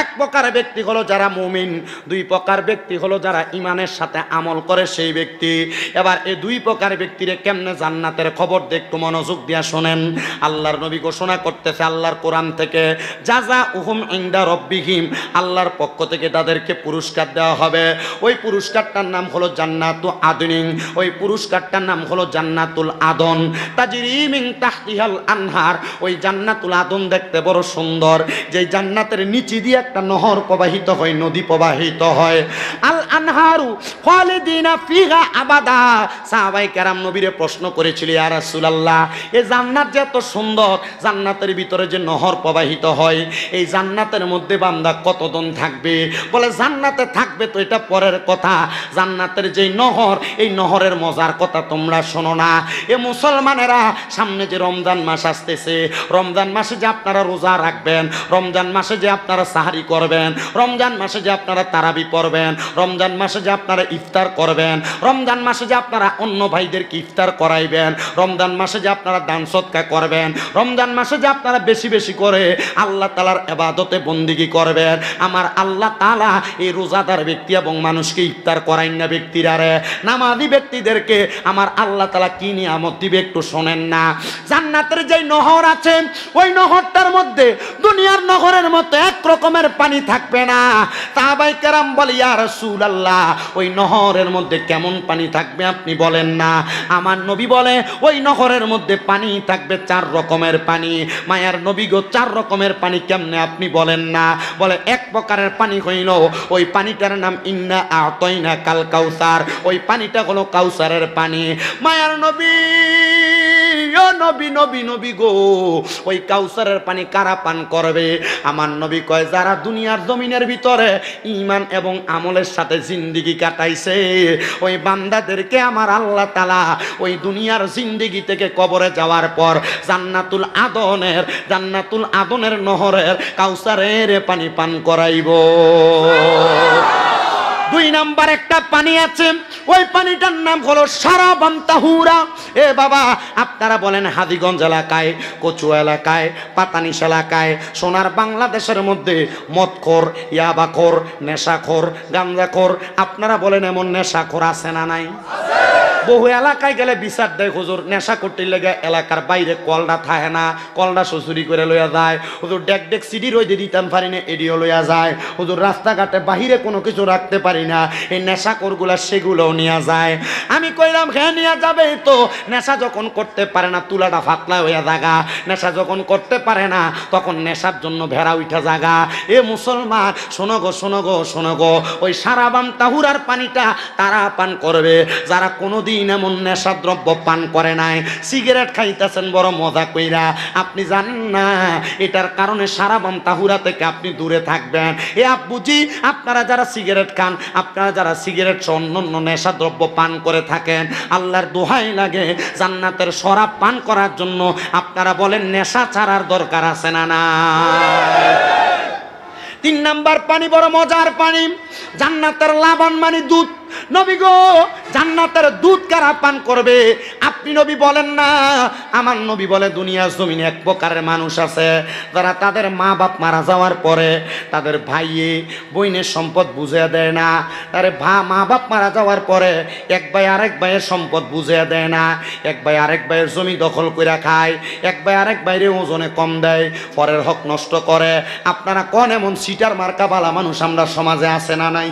এক প্রকার ব্যক্তি হলো যারা মুমিন, দুই প্রকার ব্যক্তি হলো যারা ঈমানের সাথে আমল করে সেই ব্যক্তি। এবার এই দুই প্রকার ব্যক্তিরে কেমনে জান্নাতের খবর দিয়ে একটু মনোযোগ দিয়া শোনেন। আল্লাহর নবী ঘোষণা করতেছে আল্লাহর কোরআন থেকে জাযাউহুম ইনদা রাব্বিহিম, আল্লাহর পক্ষ থেকে তাদেরকে পুরস্কার দেওয়া হবে। ওই পুরস্কারটার নাম হলো জান্নাতু আদনিন, ওই পুরস্কারটার নাম হলো জান্নাতুল আদন তাজরি মিন তাহতিহাল আনহার। ওই জান্নাতুল আদন দেখতে বড় সুন্দর, যে জান্নাতের নিচে দিয়ে একটা নহর প্রবাহিত হয়, নদী প্রবাহিত হয়। আল আনহারু খালিদিনা ফিহা আবাদা। সাহাবায়ে কেরাম নবীরে প্রশ্ন করেছিল ইয়া রাসূলুল্লাহ এই জান্নাত যে এত সুন্দর, জান্নাতের ভিতরে যে নহর প্রবাহিত হয়, এই জান্নাতের মধ্যে বান্দা কতদিন থাকবে? বলে জান্নাতে থাকবে তো এটা পরের কথা, জান্নাতের যেই নহর, এই নহরের মজার কথা তোমরা শোনো না। এ মুসলমানেরা, সামনে যে রমজান মাস আসতেছে, রমজান মাসে যে আপনারা রোজা রাখবেন, রমজান মাসে যে আপনারা সাহারি করবেন, রমজান মাসে যে আপনারা তারাবি পড়বেন, রমজান মাসে যে আপনারা ইফতার করবেন, রমজান মাসে যে আপনারা অন্য ভাইদেরকে ইফতার করাইবেন, রমজান মাসে যে আপনারা দান সদকা করবেন, রমজান মাসে যে আপনারা বেশি বেশি করে আল্লাহ তাআলার ইবাদতে বন্দেগী করবেন। আমার আল্লাহ তাআলা এই রোজাদার ব্যক্তি এবং মানুষকে ইফতার করাইন না ব্যক্তিরা রে, নামাজি ব্যক্তিদেরকে আমার আল্লাহ তাআলা কি নিয়ামত দিবে একটু শোনেন না। জান্নাতের যেই নহর আছে, ওই নহরটার মধ্যে দুনিয়ার নহরের মতো এক রকমের পানি থাকবে না। সাহাবায়ে কেরাম বলে ইয়া রাসূলুল্লাহ ওই নহরের মধ্যে কেমন পানি থাকবে আপনি বলেন না? আমার নবী বলে ওই নহরের মধ্যে পানি থাকবে 4 রকমের পানি। মায়ার নবী গো 4 রকমের পানি কেমনে আপনি বলেন না? বলে এক প্রকারের পানি হইল ওই পানিটার নাম ইন্না আতাইনা কাল কাউসার, ওই পানিটা হলো কাউসারের পানি। মায়ার নবী ও নবী নবী নবী গো ওই কাউসারের পানি কারা পান করবে? আমার নবী কয় যারা দুনিয়ার জমিনের ভিতরে ঈমান এবং আমলের সাথে জিন্দেগি কাটাইছে, ওই বান্দাদেরকে আমার আল্লাহ তাআলা ওই দুনিয়ার জিন্দেগি থেকে কবরে যাওয়ার পর জান্নাতুল আদনের নহরের কাউসারের পানি পান করাইব। 2 নাম্বার একটা পানি আছে, ওই পানিটার নাম হলো শারাবান তাহুরা। এ বাবা, আপনারা বলেন হাজীগঞ্জ এলাকায়, কচু এলাকায়, পাতানিশ এলাকায়, সোনার বাংলাদেশের মধ্যে মদখোর, ইয়াবাখোর, নেশাখোর, গাঞ্জাখোর, আপনারা বলেন এমন নেশাখোর আছে না নাই? বহু এলাকায় গেলে বিচার দেয় হুজুর নেশা করতে লেগে এলাকার বাইরে কলডা থাকে না, কলডা শ্বশুরি করে লইয়া যায়। হুজুর ডেক ডেক সিডি রইতে দিতাম পারি না, এডিও লইয়া যায়। হুজুর রাস্তাঘাটে বাহিরে কোনো কিছু রাখতে পারি না, এই নেশাখোরগুলা সেগুলোও নিয়ে যায়। আমি কইলাম হ্যাঁ নিয়ে যাবে তো, নেশা যখন করতে পারে না তুলাটা ফাতলা হইয়া জাগা, নেশা যখন করতে পারে না তখন নেশার জন্য ভেড়া উঠা জাগা। এ মুসলমান শোনো গো শোনো গো শোনো গো, ওই শারাবান তাহুরার পানিটা তারা পান করবে যারা কোনোদিন কোনোদিন এমন নেশাদ্রব্য পান করে নাই, সিগারেট খাইতেছেন বড় মজা কইরা। আপনি জানেন না এটার কারণে সারা বাম তাহুরা থেকে আপনি দূরে থাকবেন। এ আব্বুজি, আপনারা যারা সিগারেট খান, আপনারা যারা সিগারেট অন্যান্য নেশাদ্রব্য পান করে থাকেন, আল্লাহর দোহাই লাগে জান্নাতের শরাব পান করার জন্য আপনারা বলেন নেশা ছাড়ার দরকার আছে না না? 3 নাম্বার পানি বড় মজার পানি, জান্নাতের লাবণ মানে দুধ। নবী গো, জান্নাতের দুধ কারা পান করবে? আপনি নবী বলেন না, আমার নবী বলে দুনিয়ার জমিনে এক প্রকারের মানুষ আছে যারা তাদের মা বাপ মারা যাওয়ার পরে তাদের ভাইয়ে বইনের সম্পদ বুঝিয়ে দেয় না। তারে মা বাপ মারা যাওয়ার পরে এক ভাই আরেক ভাইয়ের সম্পদ বুঝিয়ে দেয় না, এক ভাই আরেক ভাইয়ের জমি দখল করে খায়, এক ভাই আরেক ভাইরে ওজনে কম দেয়, পরের হক নষ্ট করে। আপনারা কোন এমন সিটার মার্কা বালা মানুষ আমরা সমাজে আছে না নাই?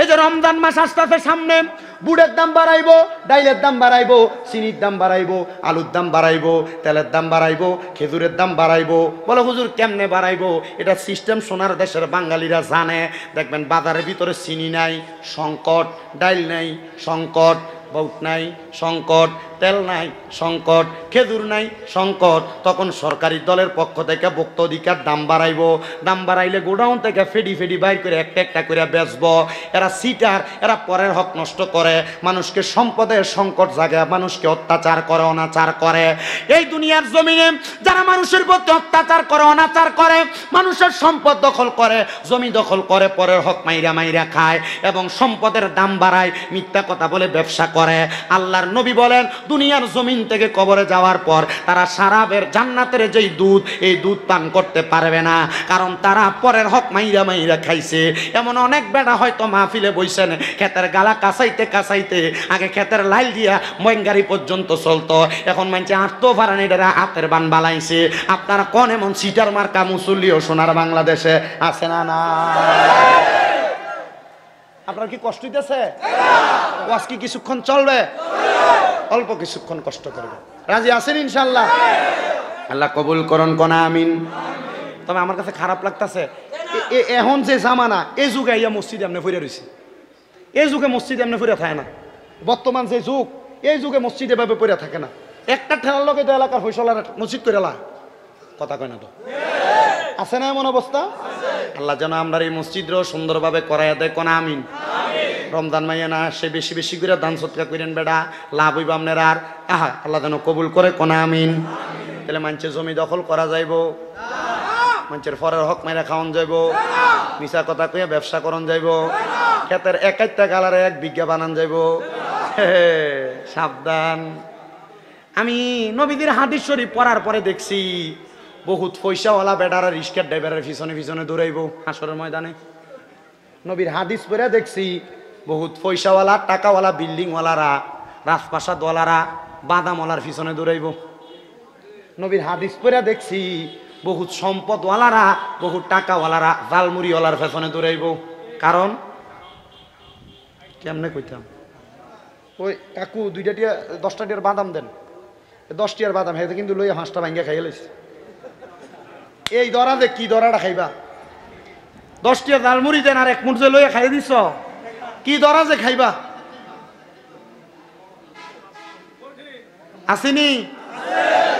এই যে রমজান মাস আসতেছে সামনে, বুড়ের দাম বাড়াইবো, ডাইলের দাম বাড়াইবো, চিনির দাম বাড়াইবো, আলুর দাম বাড়াইবো, তেলের দাম বাড়াইবো, খেজুরের দাম বাড়াইবো। বলো হুজুর কেমনে বাড়াইবো? এটা সিস্টেম সোনার দেশের বাঙালিরা জানে। দেখবেন বাজারের ভিতরে চিনি নাই, সংকট, ডাইল নাই, সংকট, বউট নাই, সংকট, তেল নাই, সংকট, খেজুর নাই, সংকট। তখন সরকারি দলের পক্ষ থেকে ভোক্ত অধিকার দাম বাড়াইবো। দাম বাড়াইলে গোডাউন থেকে ফেডি ফেডি বাইর করে একটা একটা করে বেচবো। এরা সিটার, এরা পরের হক নষ্ট করে, মানুষকে সম্পদের সংকট জাগে, মানুষকে অত্যাচার করে, অনাচার করে। এই দুনিয়ার জমিনে যারা মানুষের প্রতি অত্যাচার করে, অনাচার করে, মানুষের সম্পদ দখল করে, জমি দখল করে, পরের হক মাইরা মাইরা খায় এবং সম্পদের দাম বাড়ায়, মিথ্যা কথা বলে ব্যবসা করে। আল্লাহর নবী বলেন দুনিয়ার জমিন থেকে কবরে যাওয়ার পর তারা সারাবের জান্নাতের যেই দুধ, এই দুধ পান করতে পারবে না, কারণ তারা পরের হক মাইরা মাইরা খাইছে। এমন অনেক বেটা হয়তো মাহফিলে বইছেন, ক্ষেতের গালা কাঁচাইতে কাঁচাইতে আগে ক্ষেতের লাইল দিয়া ময়ঙ্গারি পর্যন্ত চলতো, এখন মানছে আটতো ফারানি হাতের বান বালাইছে। আপনারা কোন এমন সিটার মার্কা মুসল্লিও সোনার বাংলাদেশে আছে না না? আপনার কি কষ্ট হইতেছে? ওয়াজ কি কিছুক্ষণ চলবে? অল্প কিছুক্ষণ কষ্ট করবে। রাজি আছেন ইনশাআল্লাহ? আল্লাহ কবুল করুন, কোন আমিন। তবে আমার কাছে খারাপ লাগতেছে, এখন যে জামানা, এই যুগে ইয়া মসজিদে এমনি ফিরে রয়েছে, এই যুগে মসজিদে এমনি ফিরে থাকে না। বর্তমান যে যুগ, এই যুগে মসজিদে ভাবে পড়ে থাকে না। একটা ঠেলার লোক তো এলাকার ফয়সলার মসজিদ করে এলা কথা কয় না তো? আছে না এমন অবস্থা? আল্লাহ যেন আমরা এই মসজিদও সুন্দরভাবে করাইয়া দেয়, কোন আমিন। রমজান মাইয়া না সে বেশি বেশি করে দান সৎকার করেন বেড়া, লাভ হইব আপনার। আর আহা আল্লাহ যেন কবুল করে, কোন আমিন। তাহলে মানুষের জমি দখল করা যাইব, মানুষের ফরের হক মাইরা খাওয়ান যাইব, মিশা কথা কইয়া ব্যবসা করন যাইব, ক্ষেতের একটা গালারে 1 বিঘা বানান যাইব। সাবধান। আমি নবীদের হাদিস শরীফ পড়ার পরে দেখছি বহুত পয়সাওয়ালা বেটারা রিস্কার ড্রাইভারের পিছনে পিছনে দৌড়াইব হাসরের ময়দানে। নবীর হাদিস পড়ে দেখছি বহুত পয়সাওয়ালা, টাকাওয়ালা, বিল্ডিংওয়ালারা, রাজপ্রাসাদওয়ালারা বাদামওয়ালার পিছনে দৌড়াইব। নবীর হাদিস পড়ে দেখছি বহুত সম্পদওয়ালারা, বহুত টাকাওয়ালারা জালমুড়িওয়ালার পেছনে দৌড়াইব। কারণ কেমনে কইতাম, ওই কাকু 2টা টিয়া 10টা টিয়ার বাদাম দেন, 10 টিয়ার বাদাম হেতে কিন্তু লইয়া 5টা ভাঙ্গা খাইয়া লইছে। এই দরা যে কি দরাটা খাইবা, 10 টিয়া জালমুড়ি দেন আর 1 মুঠ যে লইয়া খাইয়া দিছ, কি দরা যে খাইবা? আসেনি?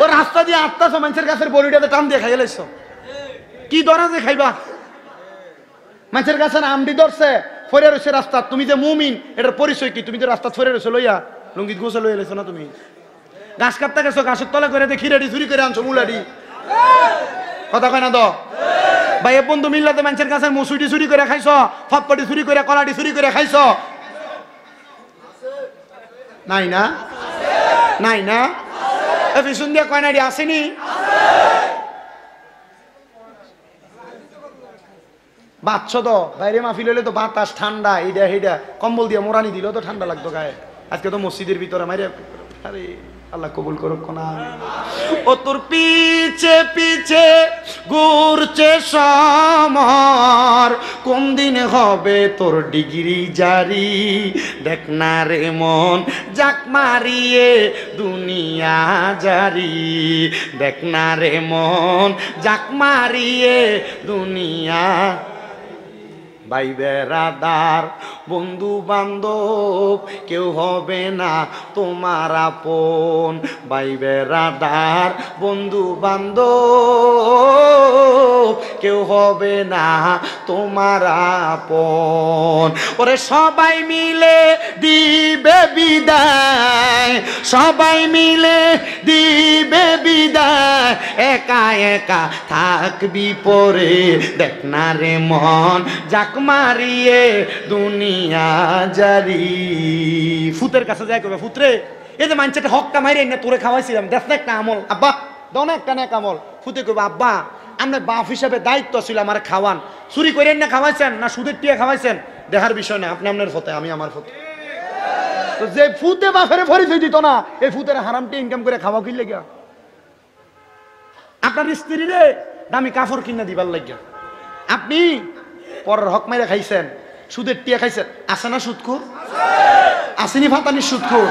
ও রাস্তা দিয়ে আটটাছ মানুষের গাছের বড়িটাতে টান দিয়ে খাইয়া লাইছ, কি দরা যে খাইবা? মানুষের গাছের আমডি ধরছে, ফরে রয়েছে রাস্তা, তুমি যে মুমিন এটার পরিচয় কি? তুমি যে রাস্তা ফরে রয়েছে লইয়া লুঙ্গিত গোছে লইয়া লাইছো না? তুমি গাছ কাটতে গেছো, গাছের তলে করে দেখি রেডি চুরি করে আনছো মুলাডি, কথা কয় না তো? ভাই বন্ধু মিল্লাতে মানুষের গাছের মুসুডি চুরি করে খাইছ, ফপপটি চুরি করে, কলাটি চুরি করে খাইছ? নাই না? নাই না? পিছন দিয়ে কয় নাইডি আসেনি? বাচ্চ তো বাইরে মাহফিল হইলে তো বাতাস ঠান্ডা, এইটা সেইটা কম্বল দিয়ে মোরানি দিলেও তো ঠান্ডা লাগতো গায়ে। আজকে তো মসজিদের ভিতরে মাইরে, আরে আল্লাহ কবুল করুক না। ও তোর পিছে পিছে ঘুরছে সমর, কোন দিন হবে তোর ডিগ্রি জারি? দেখ না রে মন জাক মারিয়ে দুনিয়া জারি, দেখ না রে মন জাক মারিয়ে দুনিয়া। ভাই বেরাদার বন্ধু বান্ধব কেউ হবে না তোমার আপন, ভাই বেরাদার বন্ধু বান্ধব কেউ হবে না তোমার আপন। ওরে সবাই মিলে দিবে বিদায়, সবাই মিলে দিবে বিদায়, একা একা থাকবি পরে, দেখ না রে মন যাক মারিয়ে দুনিয়া জারি। ফুতের কাছে যাই করবে, ফুতরে এই যে মানছে হকটা মারিয়ে না তোরে খাওয়াইছিলাম, দেখ না একটা আমল, আব্বা দাও না একটা নেক আমল। ফুতে কইবা আব্বা আপনার বাপ হিসাবে দায়িত্ব ছিল আমার খাওয়ান, চুরি করেন না খাওয়াইছেন না সুদের টিয়া খাওয়াইছেন, দেখার বিষয় না, আপনি আপনার ফতে আমি আমার ফতে। তো যে ফুতে বাপের পরিচয় দিত না, এই ফুতের হারামটি ইনকাম করে খাওয়া কিনলে গিয়া আপনার স্ত্রী রে দামি কাপড় কিনা দিবার লাগিয়া, আপনি পরের হক মাইরা খাইছেন, সুদের টিয়া খাইছেন, আছে না সুদখোর? আসেনি ফাতানি সুদখোর?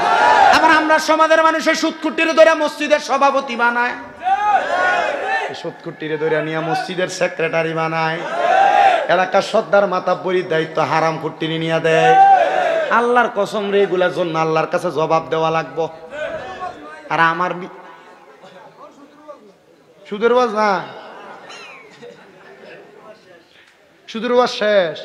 আবার আমরা সমাজের মানুষের সুদখুরটিরে ধরে মসজিদের সভাপতি বানায়, সুদখুরটিরে ধরে নিয়ে মসজিদের সেক্রেটারি বানায়, এলাকার সর্দার মাতাব্বরির দায়িত্ব হারাম খুঁটিনি নিয়ে দেয়। আল্লাহর কসম রে, এগুলার জন্য আল্লাহর কাছে জবাব দেওয়া লাগবো। আর আমার সুদের ওয়াজ না, সুদের ওয়াজ শেষ।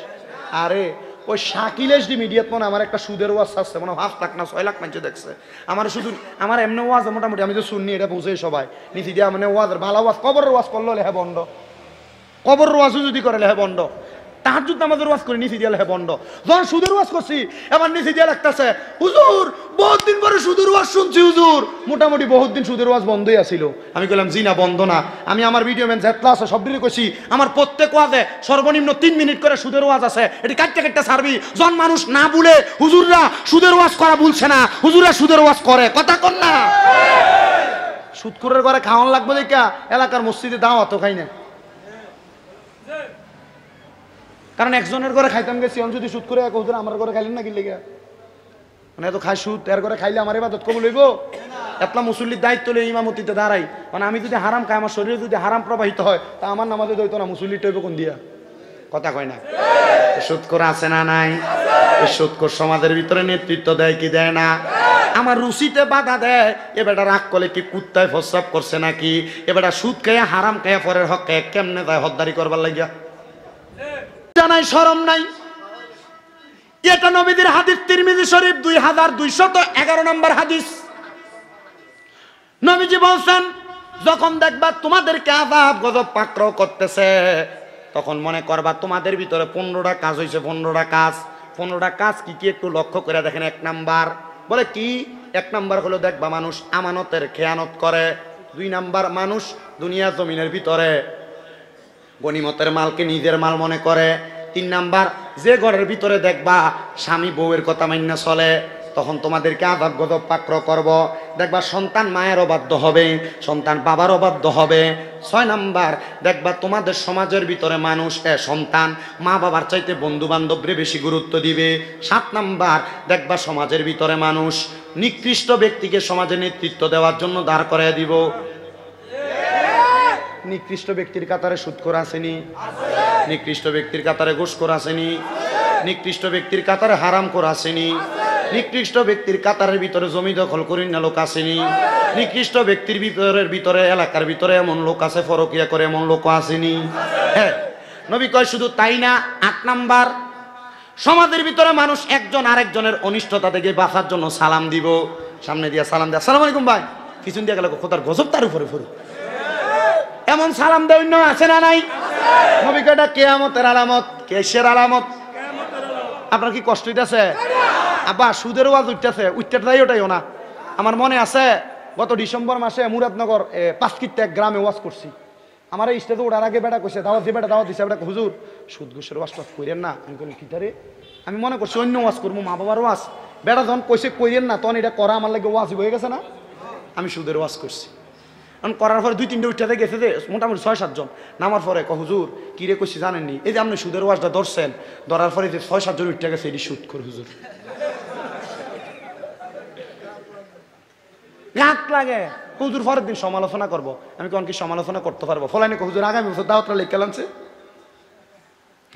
আরে ওই শাকিল এসডি মিডিয়াত মনে আমার একটা সুদের ওয়াজ আসছে, মনে 5 লাখ না 6 লাখ মানুষ দেখছে আমার শুধু। আমার এমনি ওয়াজ মোটামুটি আমি তো শুননি, এটা বুঝে সবাই নিচে দিয়া মানে ওয়াজের ভালো ওয়াজ, কবরের ওয়াজ করলো লেহে বন্ধ, কবরের ওয়াজও যদি করে লেহে বন্ধ, তাহাজ্জুদ নামাজের ওয়াজ করে নিচে দিয়া লেহে বন্ধ। যখন সুদের ওয়াজ করছি এবার নিচে দিয়া লাগতেছে হুজুর বহুত দিন পরে সুদের ওয়াজ শুনছি হুজুর, মোটামুটি বহুত দিন সুদের ওয়াজ বন্ধই আছিল। আমি কইলাম জি না বন্ধ না, আমি আমার ভিডিও ম্যান যেতলা আছে সব দিনই কইছি আমার প্রত্যেক ওয়াজে সর্বনিম্ন 3 মিনিট করে সুদের ওয়াজ আছে, এটি কাটতে কাটতে ছাড়বি। যখন মানুষ না বলে হুজুররা সুদের ওয়াজ করা বলছে না, হুজুররা সুদের ওয়াজ করে, কথা কর না। সুদখোরের ঘরে খাওয়ান লাগবে দেখা এলাকার মসজিদে দাওয়াতও খাই না, কারণ একজনের ঘরে খাইতাম গেছি, অন যদি সুদ করে হুজুর আমার ঘরে খাইলেন না কি লেগে, মানে এত খাই সুদ, এর ঘরে খাইলে আমার ইবাদত কবুল হইব? এতলা মুসল্লির দায়িত্ব লই ইমামতিতে দাঁড়াই, মানে আমি যদি হারাম খাই, আমার শরীরে যদি হারাম প্রবাহিত হয়, তা আমার নামাজে দইতো না, মুসল্লিটা হইব কোন দিয়া? কথা কয় না? সুদখোর আছে না নাই? সুদখোর সমাজের ভিতরে নেতৃত্ব দেয় কি দেয় না? আমার রুচিতে বাধা দেয়, এ বেটা রাগ করলে কি কুত্তায় প্রস্রাব করছে নাকি? এ বেটা সুদ খেয়ে হারাম খেয়ে পরের হক খেয়ে কেমনে যায় হদ্দারি করবার লাগিয়া? জানাই শরম নাই? এটা নবীদের হাদিস, তিরমিজি শরীফ 2211 নম্বর হাদিস। নবীজি বলছেন যখন দেখবা তোমাদেরকে আযাব গজব পাকড়াও করতেছে, তখন মনে করবা তোমাদের ভিতরে 15টা কাজ হয়েছে। 15টা কাজ, 15টা কাজ কি কি একটু লক্ষ্য করে দেখেন। 1 নাম্বার বলে কি? 1 নাম্বার হলো দেখবা মানুষ আমানতের খেয়ানত করে। 2 নাম্বার মানুষ দুনিয়া জমিনের ভিতরে গনিমতের মালকে নিজের মাল মনে করে। 3 নাম্বার যে ঘরের ভিতরে দেখবা স্বামী বউয়ের কথা মাইনা চলে, তখন তোমাদেরকে আযাব গজব পাকড়াও করব। দেখবা সন্তান মায়ের অবাধ্য হবে, সন্তান বাবার অবাধ্য হবে। 6 নাম্বার দেখবা তোমাদের সমাজের ভিতরে মানুষ সন্তান মা বাবার চাইতে বন্ধু বান্ধবরে বেশি গুরুত্ব দিবে। 7 নাম্বার দেখবা সমাজের ভিতরে মানুষ নিকৃষ্ট ব্যক্তিকে সমাজে নেতৃত্ব দেওয়ার জন্য দাঁড় করায় দিব। নিকৃষ্ট ব্যক্তির কাতারে সুদখোর আসেনি? নিকৃষ্ট ব্যক্তির কাতারে ঘুষখোর আসেনি? নিকৃষ্ট ব্যক্তির কাতারে হারামখোর আসেনি? নিকৃষ্ট ব্যক্তির কাতারের ভিতরে জমি দখল করি না লোক আসেনি? নিকৃষ্ট ব্যক্তির ভিতরে এলাকার ভিতরে এমন লোক আছে ফরকিয়া করে এমন লোক আসেনি? হ্যাঁ, নবী কয় শুধু তাই না। 8 নাম্বার সমাজের ভিতরে মানুষ একজন আরেকজনের অনিষ্টতা থেকে বাঁচার জন্য সালাম দিব। সামনে দিয়া সালাম দেয়, আসসালামু আলাইকুম ভাই, পিছন দিয়ে গেল খোদার গজব তার উপরে ফুরু, এমন সালাম দেয় অন্য আছে না নাই? নবী কয় এটা কিয়ামতের আলামত। কিসের আলামত? আপনার কি কষ্ট হইতাছে? আবার সুদের ওয়াজ উঠতেছে, উঠতে যাই ওটাইও না। আমার মনে আছে গত ডিসেম্বর মাসে মুরাদনগর 5 কিত্তা এক গ্রামে ওয়াজ করছি। আমার এই স্টেজে ওঠার আগে বেটা কইছে দাওয়াত দিয়ে, বেটা দাওয়াত দিছে, বেটা হুজুর সুদ ঘুষের ওয়াজ টাজ কইরেন না। আমি কইলাম কি তারে? আমি মনে করছি অন্য ওয়াজ করবো, মা বাবার ওয়াজ। বেটা যখন কইছে কইরেন না, তখন এটা করা আমার লাগে ওয়াজ হয়ে গেছে না। আমি সুদের ওয়াজ করছি। করার পরে 2-3টে উঠতে গেছে যে মোটামুটি 6-7 জন। নামার পরে হুজুর কি রে কইছি জানেননি, এই যে আপনি সুদের ওয়াজটা ধরছেন, ধরার পরে যে 6-7 জন উঠতে গেছে, এটি সুদ কর হুজুর। গাত লাগে। হুজুর পরের দিন সমালোচনা করবো। আমি কোন কি সমালোচনা করতে পারবো? ফলানি হুজুর আগামী বছর দাওয়াতটা লিখে লামছে।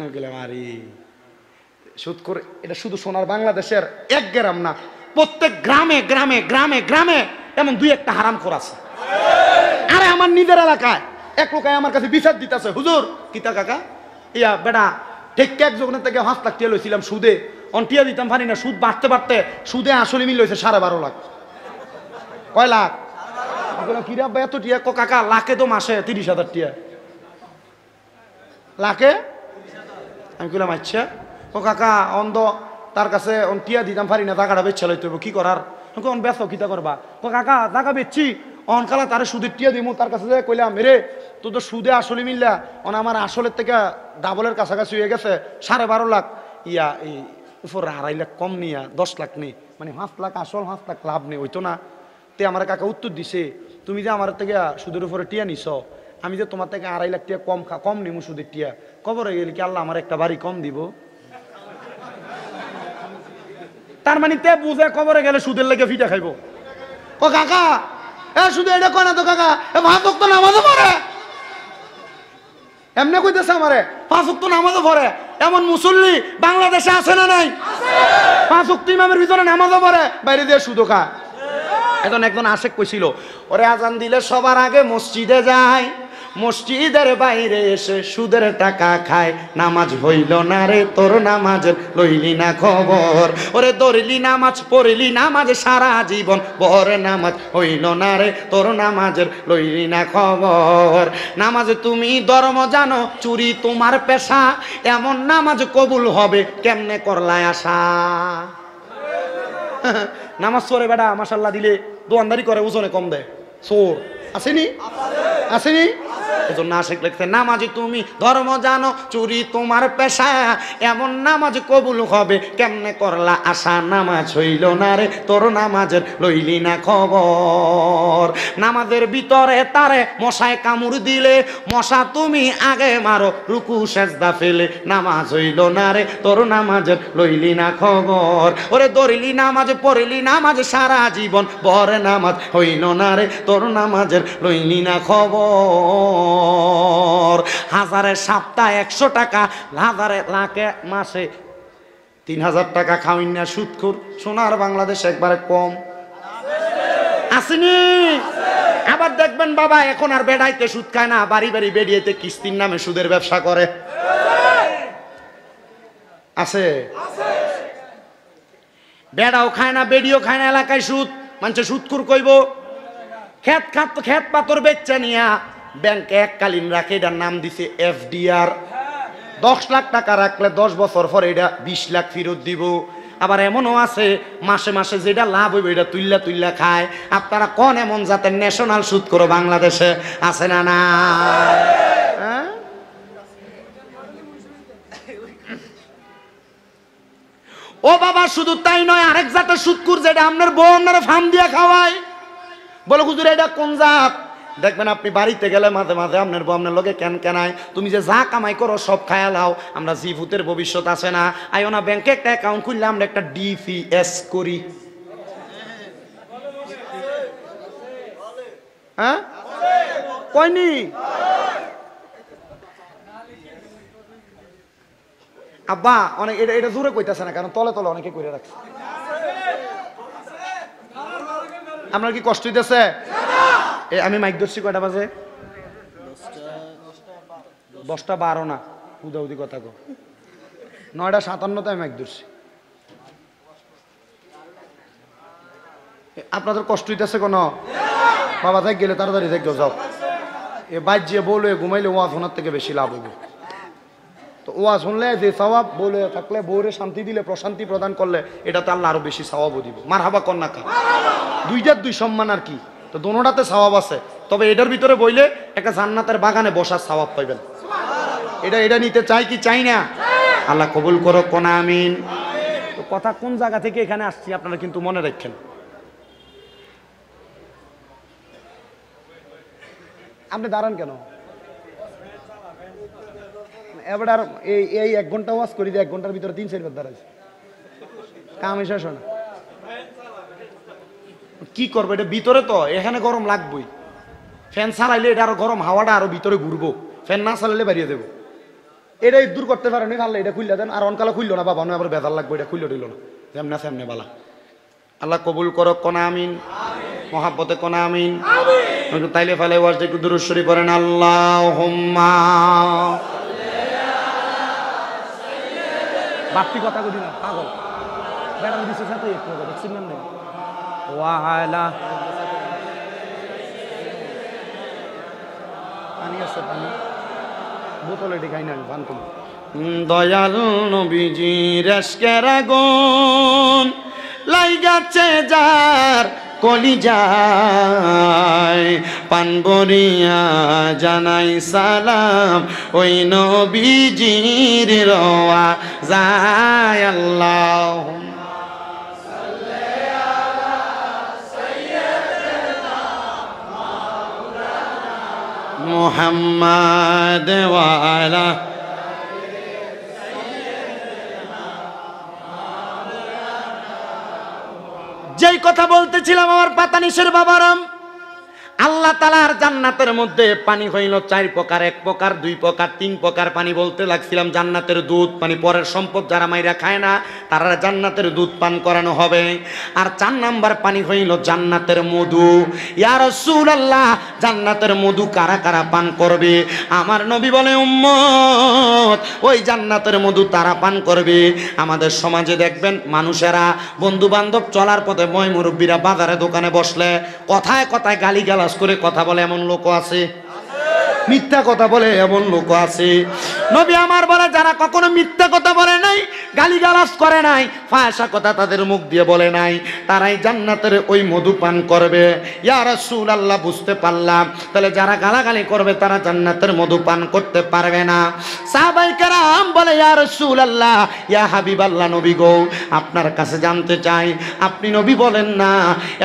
আমি গেলাম আরে সুদ করে এটা শুধু সোনার বাংলাদেশের এক গ্রাম না, প্রত্যেক গ্রামে গ্রামে গ্রামে গ্রামে এমন দুই একটা হারামখোর আছে। আরে আমার নিজের এলাকায় এক লোকায় আমার কাছে বিচার দিতেছে, হুজুর কিতা কাকা ইয়া বেটা ঠিক এক জনের থেকে 5 লাখ টিয়া লইছিলাম সুদে, অন্টিয়া দিতাম পারি না, সুদ বাড়তে বাড়তে সুদে আসলে মিল হয়েছে 12.5 লাখ। কয় লাখ? কিরা এত টিয়া? কাকা লাখে তো মাসে 30,000 টিয়া, লাখে। আমি কইলাম আচ্ছা। কাকা অন্ধ তার কাছে টিয়া দিতাম পারি না, টাকাটা বেচা লইতে হইব, কি করার? বেচো কিতা করবা? কাকা টাকা বেচছি অনকালা তারে সুদের টিয়া দিব, তার কাছে কইলাম রে তোর তো সুদে আসলে মিললা অন আমার আসলের থেকে ডাবলের কাছাকাছি হয়ে গেছে 12.5 লাখ, ইয়া এই উপর 2.5 লাখ কম নিয়া 10 লাখ নেই, মানে 5 লাখ আসল 5 লাখ লাভ নেই, হইতো না? তে আমার কাকা উত্তর দিছে, তুমি যে আমার থেকে সুদের উপরে টিয়া নিছ, আমি যে তোমার থেকে 2.5 লাখ টিয়া কম নিমু সুদের টিয়া, কবরে গেলে কি আল্লাহ আমার একটা বাড়ি কম দিব? তার মানে তে বুঝে কবরে গেলে সুদের লেগে ফিটা খাইব। ও কাকা শুধু এটা কয় না তো কাকা, 5 ওয়াক্ত নামাজও পড়ে, এমনি কইতেছে আমারে 5 ওয়াক্ত নামাজও পড়ে। এমন মুসল্লি বাংলাদেশে আছে না নাই? 5 ওয়াক্ত ইমামের ভিতরে নামাজও পড়ে, বাইরে দিয়ে সুদও খায়। এখন একজন আশেক কইছিল, ওরে আজান দিলে সবার আগে মসজিদে যায়, মসজিদের বাইরে এসে সুদের টাকা খায়, নামাজ হইল না রে তোর নামাজের লইলি না খবর, ওরে ধরলি নামাজ পড়লি নামাজ সারা জীবন বর, নামাজ হইল না রে তোর নামাজের লইলি না খবর। নামাজ তুমি ধর্ম জানো, চুরি তোমার পেশা, এমন নামাজ কবুল হবে কেমনে করলায় আশা? নামাজ পড়ে বেটা মাশাল্লাহ দিলে দোয়ানদারি করে, ওজনে কম দেয়, চোর আসেনি? আসেনি? এজন্য আশেক লিখছে, নামাজ তুমি ধর্ম জানো, চুরি তোমার পেশা, এমন নামাজ কবুল হবে কেমনে করলা আশা, নামাজ হইল না রে তোর নামাজের লইলি না খবর। নামাজের ভিতরে তারে মশায় কামড় দিলে, মশা তুমি আগে মারো রুকু সেজদা ফেলে, নামাজ হইল না রে তোর নামাজের লইলি না খবর, ওরে ধরলি নামাজ পড়লি নামাজ সারা জীবন বর, নামাজ হইল না রে তোর নামাজের লইলি না খবর। হাজারে সপ্তাহে 100 টাকা, হাজারে লাখে মাসে 3000 টাকা খাওয়াইন না সুদখোর সোনার বাংলাদেশ একবারে কম আসেনি? আবার দেখবেন বাবা এখন আর বেড়াইতে সুদ খায় না, বাড়ি বাড়ি বেরিয়েতে কিস্তির নামে সুদের ব্যবসা করে, আছে? বেড়াও খায় না বেডিও খায় না, এলাকায় সুদ, মানুষে সুদখোর কইব। খেত পাথর বেচা নিয়া ব্যাংকে এককালীন রাখে, এটার নাম দিছে FDR, 10 লাখ টাকা রাখলে 10 বছর পর এটা 20 লাখ ফেরত দিব। আবার এমনও আছে মাসে মাসে যেটা লাভ হইবে এটা তুইল্লা খায়। আপনারা কোন এমন জাতের ন্যাশনাল সুদ করো বাংলাদেশে, আছে না? না ও বাবা, শুধু তাই নয়, আরেক জাতের সুদকুর যেটা আপনার বউ আপনারা ফার্ম দিয়া খাওয়ায়, বলো হুজুর এটা কোন জাত? দেখবেন আপনি বাড়িতে গেলে মাঝে মাঝে আপনার বউ আপনার লগে কেনায়, তুমি যে যা কামাই করো সব খায়া লাও, আমরা জি ভূতের ভবিষ্যৎ আছে না, আইও না ব্যাংকে একটা অ্যাকাউন্ট খুললে আমরা একটা DPS করি। হ্যাঁ কয়নি? আব্বা অনেক এটা জোরে কইতাছে না, কারণ তলে তলে অনেকে করে রাখছে। আপনার কি কষ্ট হইতেছে? আমি মাইক ধরছি কয়টা বাজে? 10:12 না, উদাউদি কথা কো, 9:57 আমি মাইক ধরছি। আপনাদের কষ্ট হইতেছে কোন? বাবা থাক গেলে তাড়াতাড়ি থেকে যাও, এ বাইর যে বলে ঘুমাইলে ওয়াজ শোনার থেকে বেশি লাভ হবে। তো ওয়াজ শুনলে যে সওয়াব, বলে থাকলে বউরে শান্তি দিলে, প্রশান্তি প্রদান করলে, এটা তো আল্লাহ আরো বেশি সওয়াবও দিব। মারহাবা কন্যা খা, দুইটার দুই সম্মান আর কি, তো দোনোটাতে সওয়াব আছে। তবে এটার ভিতরে বইলে একটা জান্নাতের বাগানে বসার সওয়াব পাইবেন। এটা নিতে চাই কি চাই না? আল্লাহ কবুল করো কোন আমিন। তো কথা কোন জায়গা থেকে এখানে আসছি আপনারা কিন্তু মনে রাখেন। আপনি দাঁড়ান কেন? এবার এই 1 ঘন্টা ওয়াজ করি, 1 ঘন্টার ভিতরে 3-4 বার দাঁড়াইছে, কাম শেষ হয় না। কি করবো? এটা ভিতরে তো, এখানে গরম লাগবেই। ফ্যান চালাইলে এটা আরো গরম, হাওয়াটা আরো ভিতরে ঘুরবো, ফ্যান না চালাইলে বাড়িয়ে দেবো। এটাই দূর করতে পারেনি, ভালো এটা খুললে দেন। আর অনকালা খুললো না বাবা, নয় আবার বেজার লাগবে, এটা খুললে দিল না, যেমন সেমনে বালা। আল্লাহ কবুল করো, কোনা আমিন, মহাব্বতে কোনা আমিন। তাইলে ফেলে ওয়াজটা একটু দুরূদ শরীফ পড়েন, আল্লাহুম্মা। বাড়তি কথা কই না পাগল, বেড়া দিছে সাথে একটু দেখছেন না ওয়ালা। পানি আছে, পানি বোতলে দেখাই না, আমি পান করি। দয়াল নবীজির ইশকের আগুন লাইগাছে যার কলিজায়, পান ভরিয়া জানাই সালাম ওই নবীজির রওয়া যায়। আল্লাহুম্মা সাল্লি আলা সাইয়্যিদিনা মাওলানা মুহাম্মাদ ওয়া আলা। যেই কথা বলতেছিলাম আমার পাতানিশের বাবারাম, আল্লাহ তাআলার জান্নাতের মধ্যে পানি হইল 4 প্রকার, 1 প্রকার, 2 প্রকার, 3 প্রকার পানি বলতে লাগছিলাম। জান্নাতের দুধ পানি, পরের সম্পদ যারা মাইরা খায় না তারা জান্নাতের দুধ পান করানো হবে। আর 4 নাম্বার পানি হইল জান্নাতের মধু। ইয়া রাসূলুল্লাহ, জান্নাতের মধু কারা কারা পান করবে? আমার নবী বলে, উম্মত ওই জান্নাতের মধু তারা পান করবে। আমাদের সমাজে দেখবেন মানুষেরা, বন্ধু বান্ধব চলার পথে ময় মুরব্বীরা বাজারে দোকানে বসলে কথায় কথায় গালিগালাজ করে কথা বলে, এমন লোক আছে। মিথ্যা কথা বলে এমন লোক আছে। নবী আমার বলে, যারা কখনো মিথ্যা কথা বলে নাই, গালিগালাজ করে নাই, ফায়সা কথা তাদের মুখ দিয়ে বলে নাই, তারাই জান্নাতের ওই মধু পান করবে। ইয়া রাসূলুল্লাহ, বুঝতে পারলাম তাহলে যারা গালাগালি করবে তারা জান্নাতের মধু পান করতে পারবে না। সাহাবায়ে কেরাম বলে, ইয়া রাসূলুল্লাহ, ইয়া হাবিবাল্লাহ, নবী গো আপনার কাছে জানতে চাই, আপনি নবী বলেন না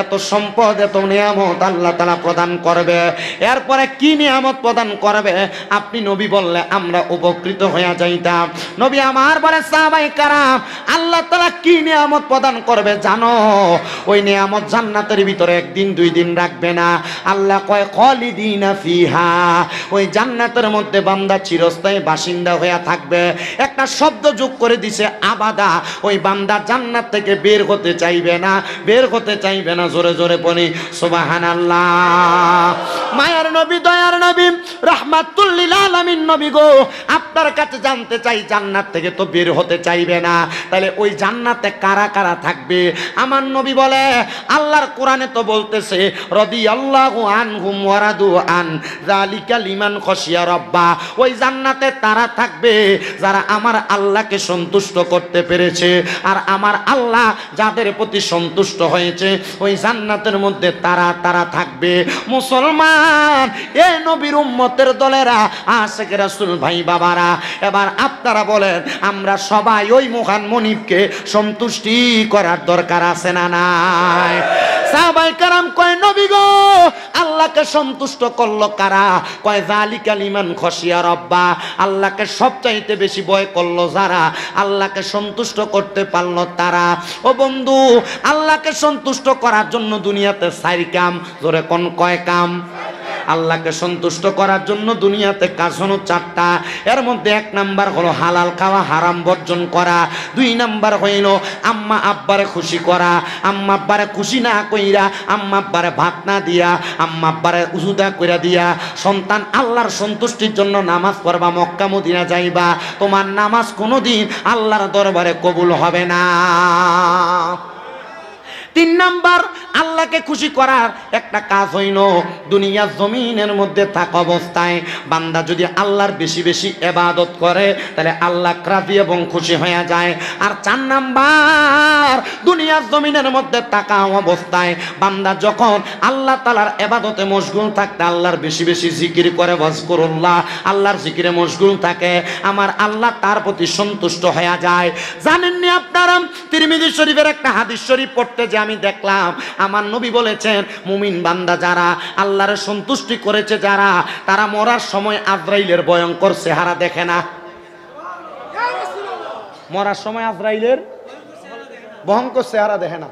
এত সম্পদ এত নিয়ামত আল্লাহ তাআলা প্রদান করবে, এরপরে কি নিয়ামত প্রদান করবে? আপনি নবী বললে আমরা উপকৃত হয়ে যাইতাম। নবী আমার বলে, সাহাবায়ে কেরাম আল্লাহ তাআলা কি নিয়ামত প্রদান করবে জানো? ওই নিয়ামত জান্নাতের ভিতরে 1 দিন 2 দিন রাখবে না। আল্লাহ কয় খালিদিনা ফিহা, ওই জান্নাতের মধ্যে বান্দা চিরস্থায়ী বাসিন্দা হয়ে থাকবে। একটা শব্দ যোগ করে দিছে আবাদা, ওই বান্দা জান্নাত থেকে বের হতে চাইবে না, বের হতে চাইবে না। জোরে জোরে পড়ি সুবহানাল্লাহ। মায়ার নবী, দয়ার নবী, রাহমাতুল লিল আলামিন নবী গো, আপনার কাছে জানতে চাই, জান্নাত থেকে তো বের হতে চাইবে না, তাহলে ওই জান্নাতে কারা কারা থাকবে? আমার নবী বলে, আল্লাহর কোরআনে তো বলতেছে রাদিয়াল্লাহু আনহুম ওয়া রাদু আন যালিকা লিমান খাশিয়া রাব্বা। ওই জান্নাতে তারা থাকবে যারা আমার আল্লাহকে সন্তুষ্ট করতে পেরেছে, আর আমার আল্লাহ যাদের প্রতি সন্তুষ্ট হয়েছে ওই জান্নাতের মধ্যে তারা তারা থাকবে। মুসলমান, এ নবীর উম্মতের দলেরা, আশিক রাসূল ভাই বাবারা, এবার আপনারা বলেন আমরা সবাই ওই মহান মনিবকে সন্তুষ্টি করার দরকার আছে না নাই? সাহাবায়ে কেরাম কয়, নবী গো আল্লাহকে সন্তুষ্ট করলো কারা? কয় যালিকা লিমান খাশিয়া রাব্বা, আল্লাহকে সবচাইতে বেশি ভয় করলো যারা, আল্লাহকে সন্তুষ্ট করতে পারলো তারা। ও বন্ধু, আল্লাহকে সন্তুষ্ট করার জন্য দুনিয়াতে 4 কাম, জোরে কোন কয় কাম? আল্লাহকে সন্তুষ্ট করার জন্য দুনিয়াতে কাজ হলো 4টা। এর মধ্যে 1 নাম্বার হলো হালাল খাওয়া, হারাম বর্জন করা। 2 নাম্বার হইল আম্মা আব্বারে খুশি করা। আম্মা আব্বারে খুশি না কইরা, আম্মা আব্বারে ভাত না দিয়া, আম্মা আব্বারে উজুদা কইরা দিয়া সন্তান আল্লাহর সন্তুষ্টির জন্য নামাজ পড়বা, মক্কা মদিনা যাইবা। তোমার নামাজ কোনোদিন আল্লাহর দরবারে কবুল হবে না। 3 নাম্বার, আল্লাহকে খুশি করার একটা কাজ হইল দুনিয়ার জমিনের মধ্যে থাকা অবস্থায় বান্দা যদি আল্লাহর বেশি বেশি ইবাদত করে তাহলে আল্লাহ রাজি এবং খুশি হয়ে যায়। আর 4 নাম্বার, দুনিয়ার জমিনের মধ্যে থাকা অবস্থায় বান্দা যখন আল্লাহ তাআলার ইবাদতে মশগুল থাকতে, আল্লাহর বেশি বেশি জিকির করে, ওয়াজকুরুল্লাহ, আল্লাহর জিকিরে মশগুল থাকে, আমার আল্লাহ তার প্রতি সন্তুষ্ট হয়ে যায়। জানেননি আপনারা, তিরমিজি শরীফের একটা হাদিস শরীফ পড়তে যে আমি দেখলাম, আমার নবী বলেছেন মুমিন বান্দা যারা আল্লাহর সন্তুষ্টি করেছে যারা, তারা মরার সময় আজরাইলের ভয়ঙ্কর চেহারা দেখে না। মরার সময় আজরাইলের ভয়ঙ্কর চেহারা দেখে না।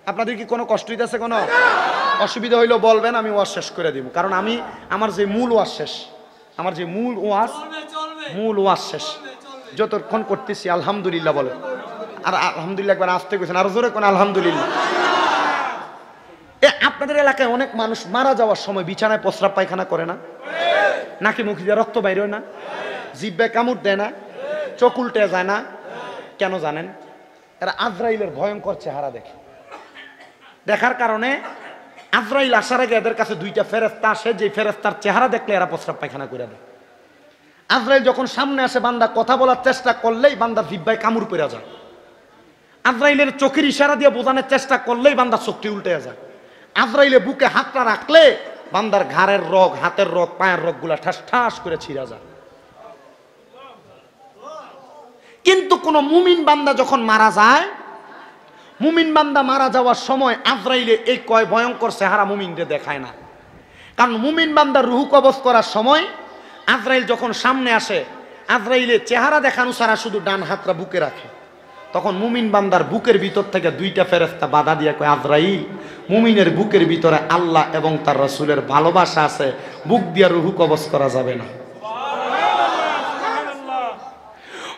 আপনাদের কি কোনো কষ্ট হইতেছে, কোনো অসুবিধা হইলো বলবেন, আমি ওয়াজ শেষ করে দিব। কারণ আমি আমার যে মূল ওয়াজ শেষ, আমার যে মূল ওয়াজ মূল ওয়াজ শেষ। যতক্ষণ করতেছি আলহামদুলিল্লাহ বলে, আর আলহামদুলিল্লাহ একবার আসতে গেছেন, আরো জোরে কোন আলহামদুলিল্লাহ। আপনাদের এলাকায় অনেক মানুষ মারা যাওয়ার সময় বিছানায় প্রস্রাব পায়খানা করে না? নাকি মুখ দিয়ে রক্ত বাইর হয় না? জিহ্বায় কামড় দেয় না? চোখ উল্টে যায় না? কেন জানেন? এরা আজরাইলের ভয়ঙ্কর চেহারা দেখে। দেখার কারণে আজরাইল আসার আগে এদের কাছে দুইটা ফেরেশতা আসে, যে ফেরেশতার চেহারা দেখলে এরা প্রস্রাব পায়খানা করে দেয়। আজরাইল যখন সামনে আসে, বান্দা কথা বলার চেষ্টা করলেই বান্দার জিহ্বায় কামড় পড়ে যায়। আজরাইলের চোখের ইশারা দিয়ে বোঝানোর চেষ্টা করলেই বান্দার চোখটি উল্টে যায়। আজরাইলে বুকে হাতটা রাখলে বান্দার ঘাড়ের রগ, হাতের রগ, পায়ের রগ গুলা ঠাস ঠাস করে ছিঁড়া যায়। কিন্তু কোন মুমিন বান্দা যখন মারা যায়, মুমিন বান্দা মারা যাওয়ার সময় আজরাইলে এই কয় ভয়ঙ্কর চেহারা মুমিনকে দেখায় না। কারণ মুমিন বান্দার রূহ কবজ করার সময় আজরাইল যখন সামনে আসে, আজরাইলের চেহারা দেখানো ছাড়া শুধু ডান হাতটা বুকে রাখে। তখন মুমিন বান্দার বুকের ভিতর থেকে দুইটা ফেরেশতা বাধা দিয়ে কয়, আজরাইল, মুমিনের বুকের ভিতরে আল্লাহ এবং তার রাসূলের ভালোবাসা আছে, বুক দিয়ে রূহ কবজ করা যাবে না।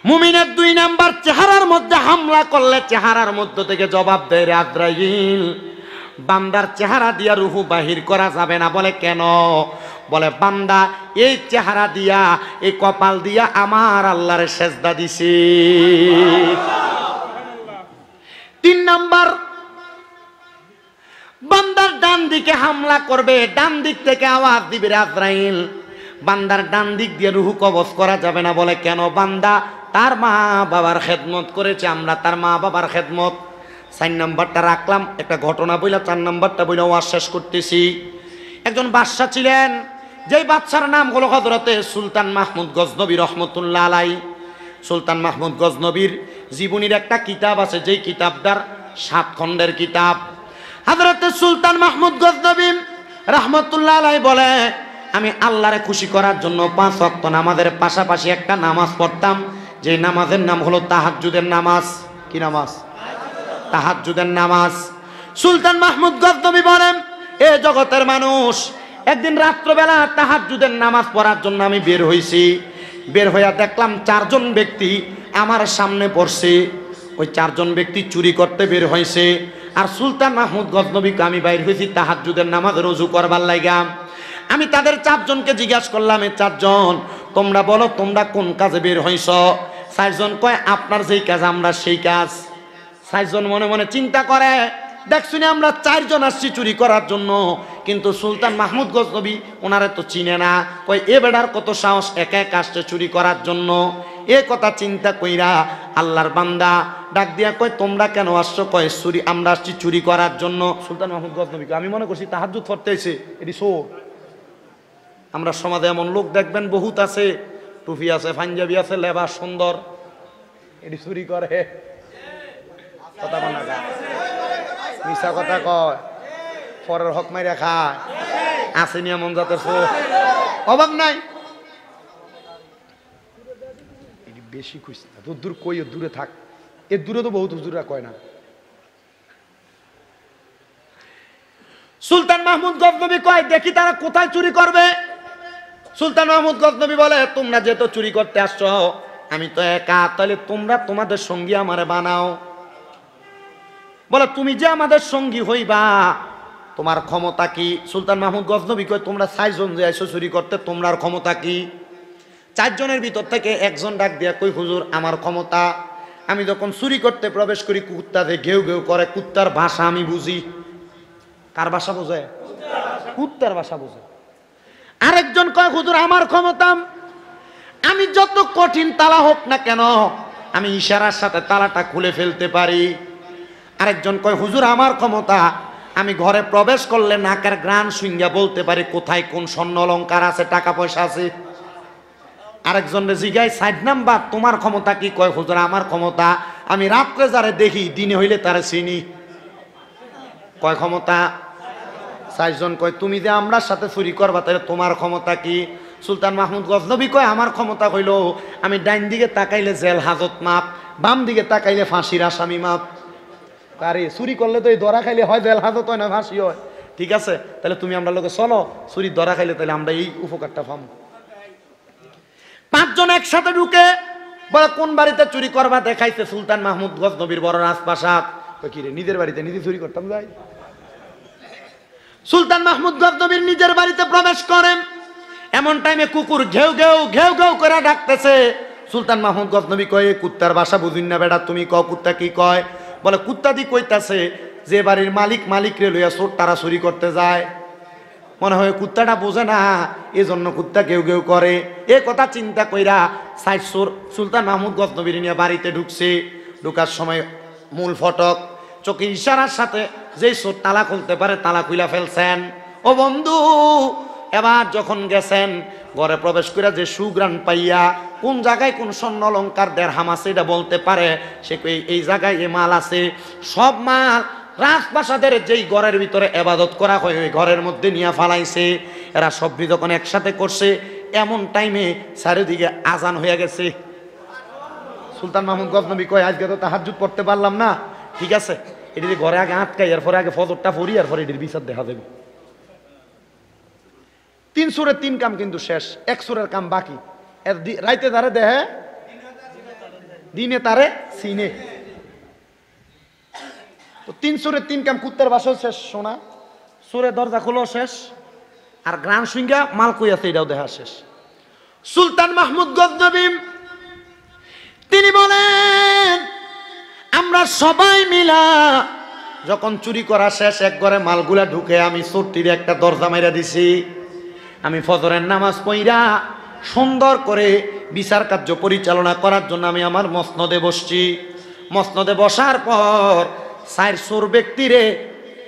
মুমিনের 2 নাম্বার চেহারার মধ্যে হামলা করলে চেহারার মধ্য থেকে জবাব দেয়, আজরাইল, বান্দার চেহারা দিয়া রূহ বাহির করা যাবে না। বলে কেন? বলে বান্দা এই চেহারা দিয়া, এই কপাল দিয়া আমার আল্লাহর সেজদা দিছে। 3 নাম্বার, বান্দার ডান দিকে হামলা করবে, ডান দিক থেকে আওয়াজ দিবে, আজরাইল, বান্দার ডান দিক দিয়ে রূহ কবজ করা যাবে না। বলে কেন? বান্দা তার মা বাবার খেদমত করেছে, আমরা তার মা বাবার খেদমত। 4 নাম্বারটা রাখলাম, একটা ঘটনা বইলা 4 নাম্বারটা বইলা ওয়াজ শেষ করতেছি। একজন বাদশা ছিলেন, যেই বাদশার নাম হলো হযরতে সুলতান মাহমুদ গজনবী রহমতুল্লাহ আলাই। সুলতান মাহমুদ গজনবীর জীবনীর একটা কিতাব আছে, যেই কিতাবটার 7 খণ্ডের কিতাব। হযরতে সুলতান মাহমুদ গজনবী রহমতুল্লাহ আলাই বলে, আমি আল্লাহরে খুশি করার জন্য 5 ওয়াক্ত নামাজের পাশাপাশি একটা নামাজ পড়তাম, যে নামাজের নাম হলো তাহাজ্জুদের নামাজ। কি নামাজ? তাহাজ্জুদের নামাজ। সুলতান মাহমুদ গজনবী বলেন, এ জগতের মানুষ, একদিন রাত্রবেলা তাহাজ্জুদের নামাজ পড়ার জন্য আমি বের হইছি। বের হইয়া দেখলাম 4 জন ব্যক্তি আমার সামনে পড়ছে। ওই 4 জন ব্যক্তি চুরি করতে বের হয়েছে। আর সুলতান মাহমুদ গজনবীকে আমি বাইর হয়েছি তাহাজ্জুদের নামাজ রুজু করবার লাগা। আমি তাদের 4 জনকে জিজ্ঞাসা করলাম, এ 4 জন, তোমরা বলো তোমরা কোন কাজে বের হইছ? 4 জন কয়, আপনার যেই কাজ আমরা সেই কাজ। 4 জন মনে মনে চিন্তা করে, দেখছি না আমরা 4 জন আসছি চুরি করার জন্য, কিন্তু সুলতান মাহমুদ গজনবী ওনারে তো চিনে না। কয়, এ বেড়ার কত সাহস, একা একা আসছে চুরি করার জন্য। এ কথা চিন্তা কইরা আল্লাহর বান্দা ডাক দিয়া কয়, তোমরা কেন আসছো? কয়, চুরি, আমরা আসছি চুরি করার জন্য। সুলতান মাহমুদ গজনবী, আমি মনে করছি তাহাজ্জুদ পড়তে এসে, এটি চোর। আমরা সমাজে এমন লোক দেখবেন বহুত আছে, টুপি আছে, পাঞ্জাবি আছে, লেবাস সুন্দর, এটি চুরি করে। কথা বলা যায়, মিশা কথা কয়, পরের হক মাইরা খায়, আসেনি এমন জাতের চোর, অভাব নাই। বেশি খুশি না, দূর কই, দূরে থাক, এর দূরে তো বহুত হুজুরা কয় না। সুলতান মাহমুদ গজনবী কয়, দেখি তারা কোথায় চুরি করবে। সুলতান মাহমুদ গজনবী বলে, তোমরা যেহেতু চুরি করতে আসছো, আমি তো একা, তাহলে তোমরা তোমাদের সঙ্গী আমারে বানাও। বলে, তুমি যে আমাদের সঙ্গী হইবা, তোমার ক্ষমতা কি? সুলতান মাহমুদ গজনবী কয়, তোমরা 4 জন যে আইছো চুরি করতে, তোমার ক্ষমতা কি? 4 জনের ভিতর থেকে একজন ডাক দিয়া কই, হুজুর, আমার ক্ষমতা, আমি যখন চুরি করতে প্রবেশ করি, কুত্তাতে ঘেউ ঘেউ করে, কুত্তার ভাষা আমি বুঝি। কার ভাষা বোঝে? কুত্তার ভাষা বোঝে। আরেকজন কয়, হুজুর, আমার ক্ষমতা, আমি যত কঠিন তালা হোক না কেন, আমি ইশারার সাথে তালাটা খুলে ফেলতে পারি। আরেকজন কয়, হুজুর, আমার ক্ষমতা, আমি ঘরে প্রবেশ করলে নাকের গ্রান শুঙ্গা বলতে পারি কোথায় কোন স্বর্ণ অলংকার আছে, টাকা পয়সা আছে। আরেকজন জিগায়, 4 নাম্বার, তোমার ক্ষমতা কি? কয়, হুজুর, আমার ক্ষমতা, আমি রাত্রে যারে দেখি, দিনে হইলে তারে চিনি। কয় ক্ষমতা? 4 জন কয়, তুমি যে আমরার সাথে চুরি করবা, তাহলে তোমার ক্ষমতা কি? সুলতান মাহমুদ গজনবী কয়, আমার ক্ষমতা হইল, আমি ডাইন দিকে তাকাইলে জেল হাজত মাপ, বাম দিকে তাকাইলে ফাঁসির আসামি মাপ। আরে চুরি করলে তো এই ধরা খাইলে হয় জেল হাজত, হয় না ফাঁসি হয়। ঠিক আছে, তাহলে তুমি আমরা লোকে চলো, চুরি ধরা খাইলে তাহলে আমরা এই উপকারটা পাবো। পাঁচজন একসাথে ঢুকে বলে কোন বাড়িতে চুরি করবা দেখাইছে সুলতান মাহমুদ গজনবীর বড় রাজপ্রাসাদ। কি রে নিজের বাড়িতে নিজে চুরি করতাম যাই। সুলতান মাহমুদ গজনবীর নিজের বাড়িতে প্রবেশ করেন, এমন টাইমে কুকুর ঘেউ ঘেউ ঘেউ ঘেউ করে ডাকতেছে। সুলতান মাহমুদ গজনবী কয় কুত্তার ভাষা বুঝিন না বেটা, তুমি কও কুত্তা কি কয়? বলে কুত্তা দি কইতাছে যে বাড়ির মালিক রে লইয়া চোর তারা চুরি করতে যায়, মনে হয় কুত্তাটা বোঝে না এজন্য কুত্তা ঘেউ ঘেউ করে। এ কথা চিন্তা কইরা সাইড চোর সুলতান মাহমুদ গজনবীর নিয়ে বাড়িতে ঢুকছে। ঢুকার সময় মূল ফটক চোখে ইশারার সাথে যেই চোর তালা খুলতে পারে তালা খুইলা ফেলছেন। ও বন্ধু, এবার যখন গেছেন ঘরে প্রবেশ করে যে সুগ্রাণ পাইয়া কোন জায়গায় কোন স্বর্ণ অলঙ্কার দেড়হাম আছে এটা বলতে পারে, সে এই জায়গায় এ মাল আছে। সব মাল রাজপ্রাসাদের যেই ঘরের ভিতরে ইবাদত করা হয় ওই ঘরের মধ্যে নিয়ে ফালাইছে। এরা সব যখন একসাথে করছে এমন টাইমে চারিদিকে আজান হয়ে গেছে। সুলতান মাহমুদ গজনবী কয় আজকে তো তাহাজ্জুদ পড়তে পারলাম না, ঠিক আছে এটি ঘরে আগে আটকাই, এরপরে আগে ফজরটা পড়ি, এরপরে এটির বিচার দেখা দেবে। 3 সুরের 3 কাম কিন্তু শেষ, 1 সুরের কাম বাকি। রাইতে তারে দেহে, দিনে তারে সিনে। তো 3 সুরের 3 কাম, কুত্তার বাসাও শেষ, শোনা সুরের দরজা খোলো শেষ, আর গ্রান সুইঙ্গা মাল কই আছে এটাও দেখা শেষ। সুলতান মাহমুদ গজনবী তিনি বলেন আমরা সবাই মিলা যখন চুরি করা শেষ এক ঘরে মালগুলা ঢুকে আমি চোরটির একটা দরজা মাইরা দিছি। আমি ফজরের নামাজ পড়া সুন্দর করে বিচার কার্য পরিচালনা করার জন্য আমি আমার মসনদে বসছি। মসনদে বসার পর 4 চোর ব্যক্তিরে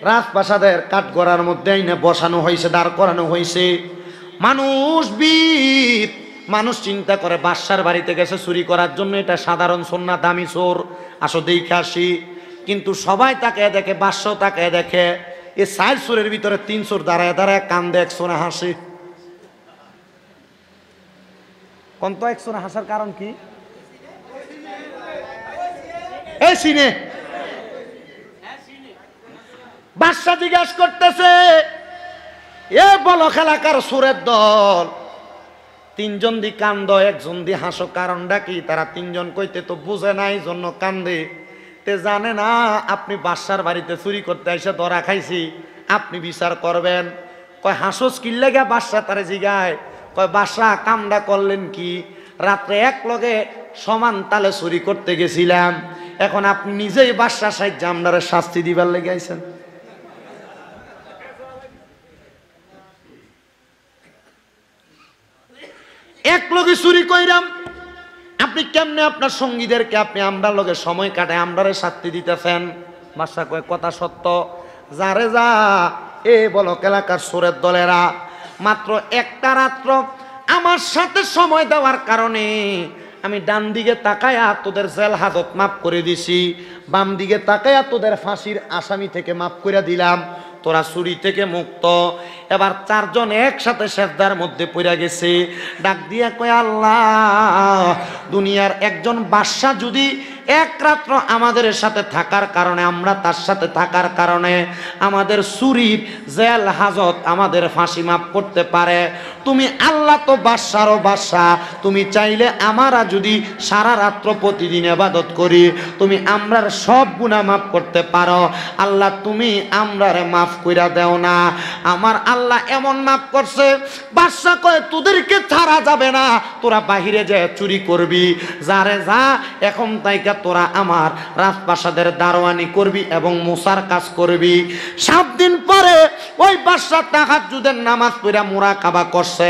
রাজপ্রাসাদের কাঠগড়ার মধ্যে আইনে বসানো হয়েছে, দাঁড় করানো হয়েছে। মানুষ বীর মানুষ চিন্তা করে বাদশার বাড়িতে গেছে চুরি করার জন্য, এটা সাধারণ চোর না দামি চোর, আসো দেখে আসি। কিন্তু সবাই তাকে দেখে, বাদশাও তাকে দেখে। এ 4 চোরের ভিতরে 3 চোর দাঁড়ায় দাঁড়ায় কান্দে, 1 চোরে হাসে। কোন 1 চোরে হাসার কারণ কি? এই সিনে বাদশা জিজ্ঞাসা করতেছে এ বলো খেলাকার চোরের দল 3 জন দি কান্দ 1 জন দি হাসো, কারণটা কি? তারা 3 জন কইতে তো বুঝে নাই জন্য কান্দে। তে জানে না আপনি বাদশার বাড়িতে চুরি করতে এসে ধরা খাইছি, আপনি বিচার করবেন। কয় হাসোস কি লাগা? বাদশা তারে জিগায়। কয় বাদশা কামটা করলেন কি? রাত্রে এক লগে সমান তালে চুরি করতে গেছিলাম, এখন আপনি নিজেই বাদশা সাহেব আমরারে শাস্তি দিবার লেগে আইছেন। এক লগে চুরি কইরাম, আপনি কেমনে আপনার সঙ্গীদেরকে আপনি আমরার লগে সময় কাটায় আমরারে শাস্তি দিতেছেন? বাদশা কয় কথা সত্য। যারে যা এ বলো এলাকার চোরের দলেরা মাত্র একটা রাত্র আমার সাথে সময় দেওয়ার কারণে আমি ডান দিকে তাকায়া তোদের জেল হাজত মাফ করে দিছি, বাম দিকে তাকায়া তোদের ফাঁসির আসামি থেকে মাফ করে দিলাম, তোরা চুরি থেকে মুক্ত। এবার 4 জন একসাথে সেজদার মধ্যে পড়ে গেছে, ডাক দিয়া কয় আল্লাহ, দুনিয়ার একজন বাদশা যদি এক রাত্র আমাদের সাথে থাকার কারণে, আমরা তার সাথে থাকার কারণে আমাদের চুরির জেল হাজত আমাদের ফাঁসি মাফ করতে পারে, তুমি আল্লাহ তো বাদশারও বাদশা, তুমি চাইলে আমরা যদি সারা রাত্র প্রতিদিন ইবাদত করি তুমি আমরার সব গুনাহ মাফ করতে পারো। আল্লাহ তুমি আমরারে মাফ কইরা দেও না। আমার আল্লাহ এমন মাফ করছে, বাদশা কয় তোদেরকে ছাড়া যাবে না, তোরা বাহিরে যে চুরি করবি, যারে যা এখন তাইকা তোরা আমার রাজপ্রাসাদের দারোয়ানি করবি এবং মুসার কাজ করবি। 7 দিন পরে ওই বাদশা তাহাজ্জুদের নামাজ পড়া মুরাকাবা করছে।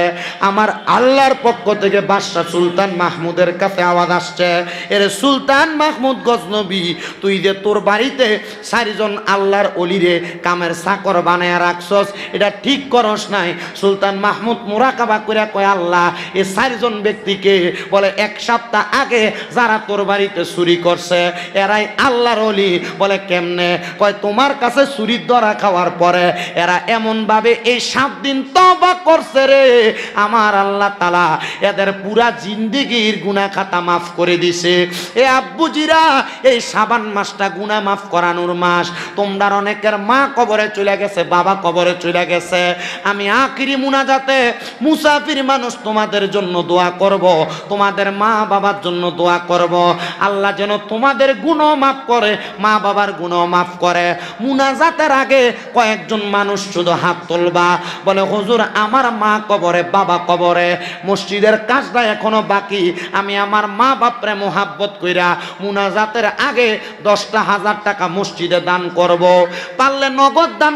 আমার আল্লাহর পক্ষ থেকে বাদশা সুলতান মাহমুদের কাছে আওয়াজ আসছে, এরে সুলতান মাহমুদ গজনবী, তুই যে তোর বাড়িতে 4 জন আল্লাহর অলিরে কামের চাকর বানায় রাখছস, এটা ঠিক করস নাই। সুলতান মাহমুদ মুরাকাবা করে কয় আল্লাহ, এই 4 জন ব্যক্তিকে বলে 1 সপ্তাহ আগে যারা তোর বাড়িতে চুরি করছে এরাই আল্লাহর ওলি। বলে কেমনে? কয় তোমার কাছে চুরির ধরা খাওয়ার পরে এরা এরা এমন ভাবে এই 7 দিন তওবা করছে রে, আমার আল্লাহ তাআলা এদের পুরা জিন্দেগীর গুনাহ খাতা মাফ করে দিছে। এ আব্বুজিরা, এই শাবান মাসটা গুনাহ মাফ করানোর মাস। তোমরা অনেকের মা কবরে চলে গেছে, বাবা কবরে চলে গেছে। আমি আখিরি মুনাজাতে মুসাফির মানুষ তোমাদের জন্য দোয়া করব, তোমাদের মা বাবার জন্য দোয়া করব। আল্লাহ যেন তোমাদের গুনাহ মাফ করে, মা বাবার গুনাহ মাফ করে। মুনাজাতের আগে কয়েকজন মানুষ শুধু হাত তুলবা, বলে হুজুর আমার মা কবরে, বাবা কবরে, মসজিদের কাজটা এখনো বাকি, আমি আমার মা বাপরে মোহাব্বত কইরা মুনাজাতের আগে 10,000 টাকা মসজিদে দান করব, পারলে নগদ দান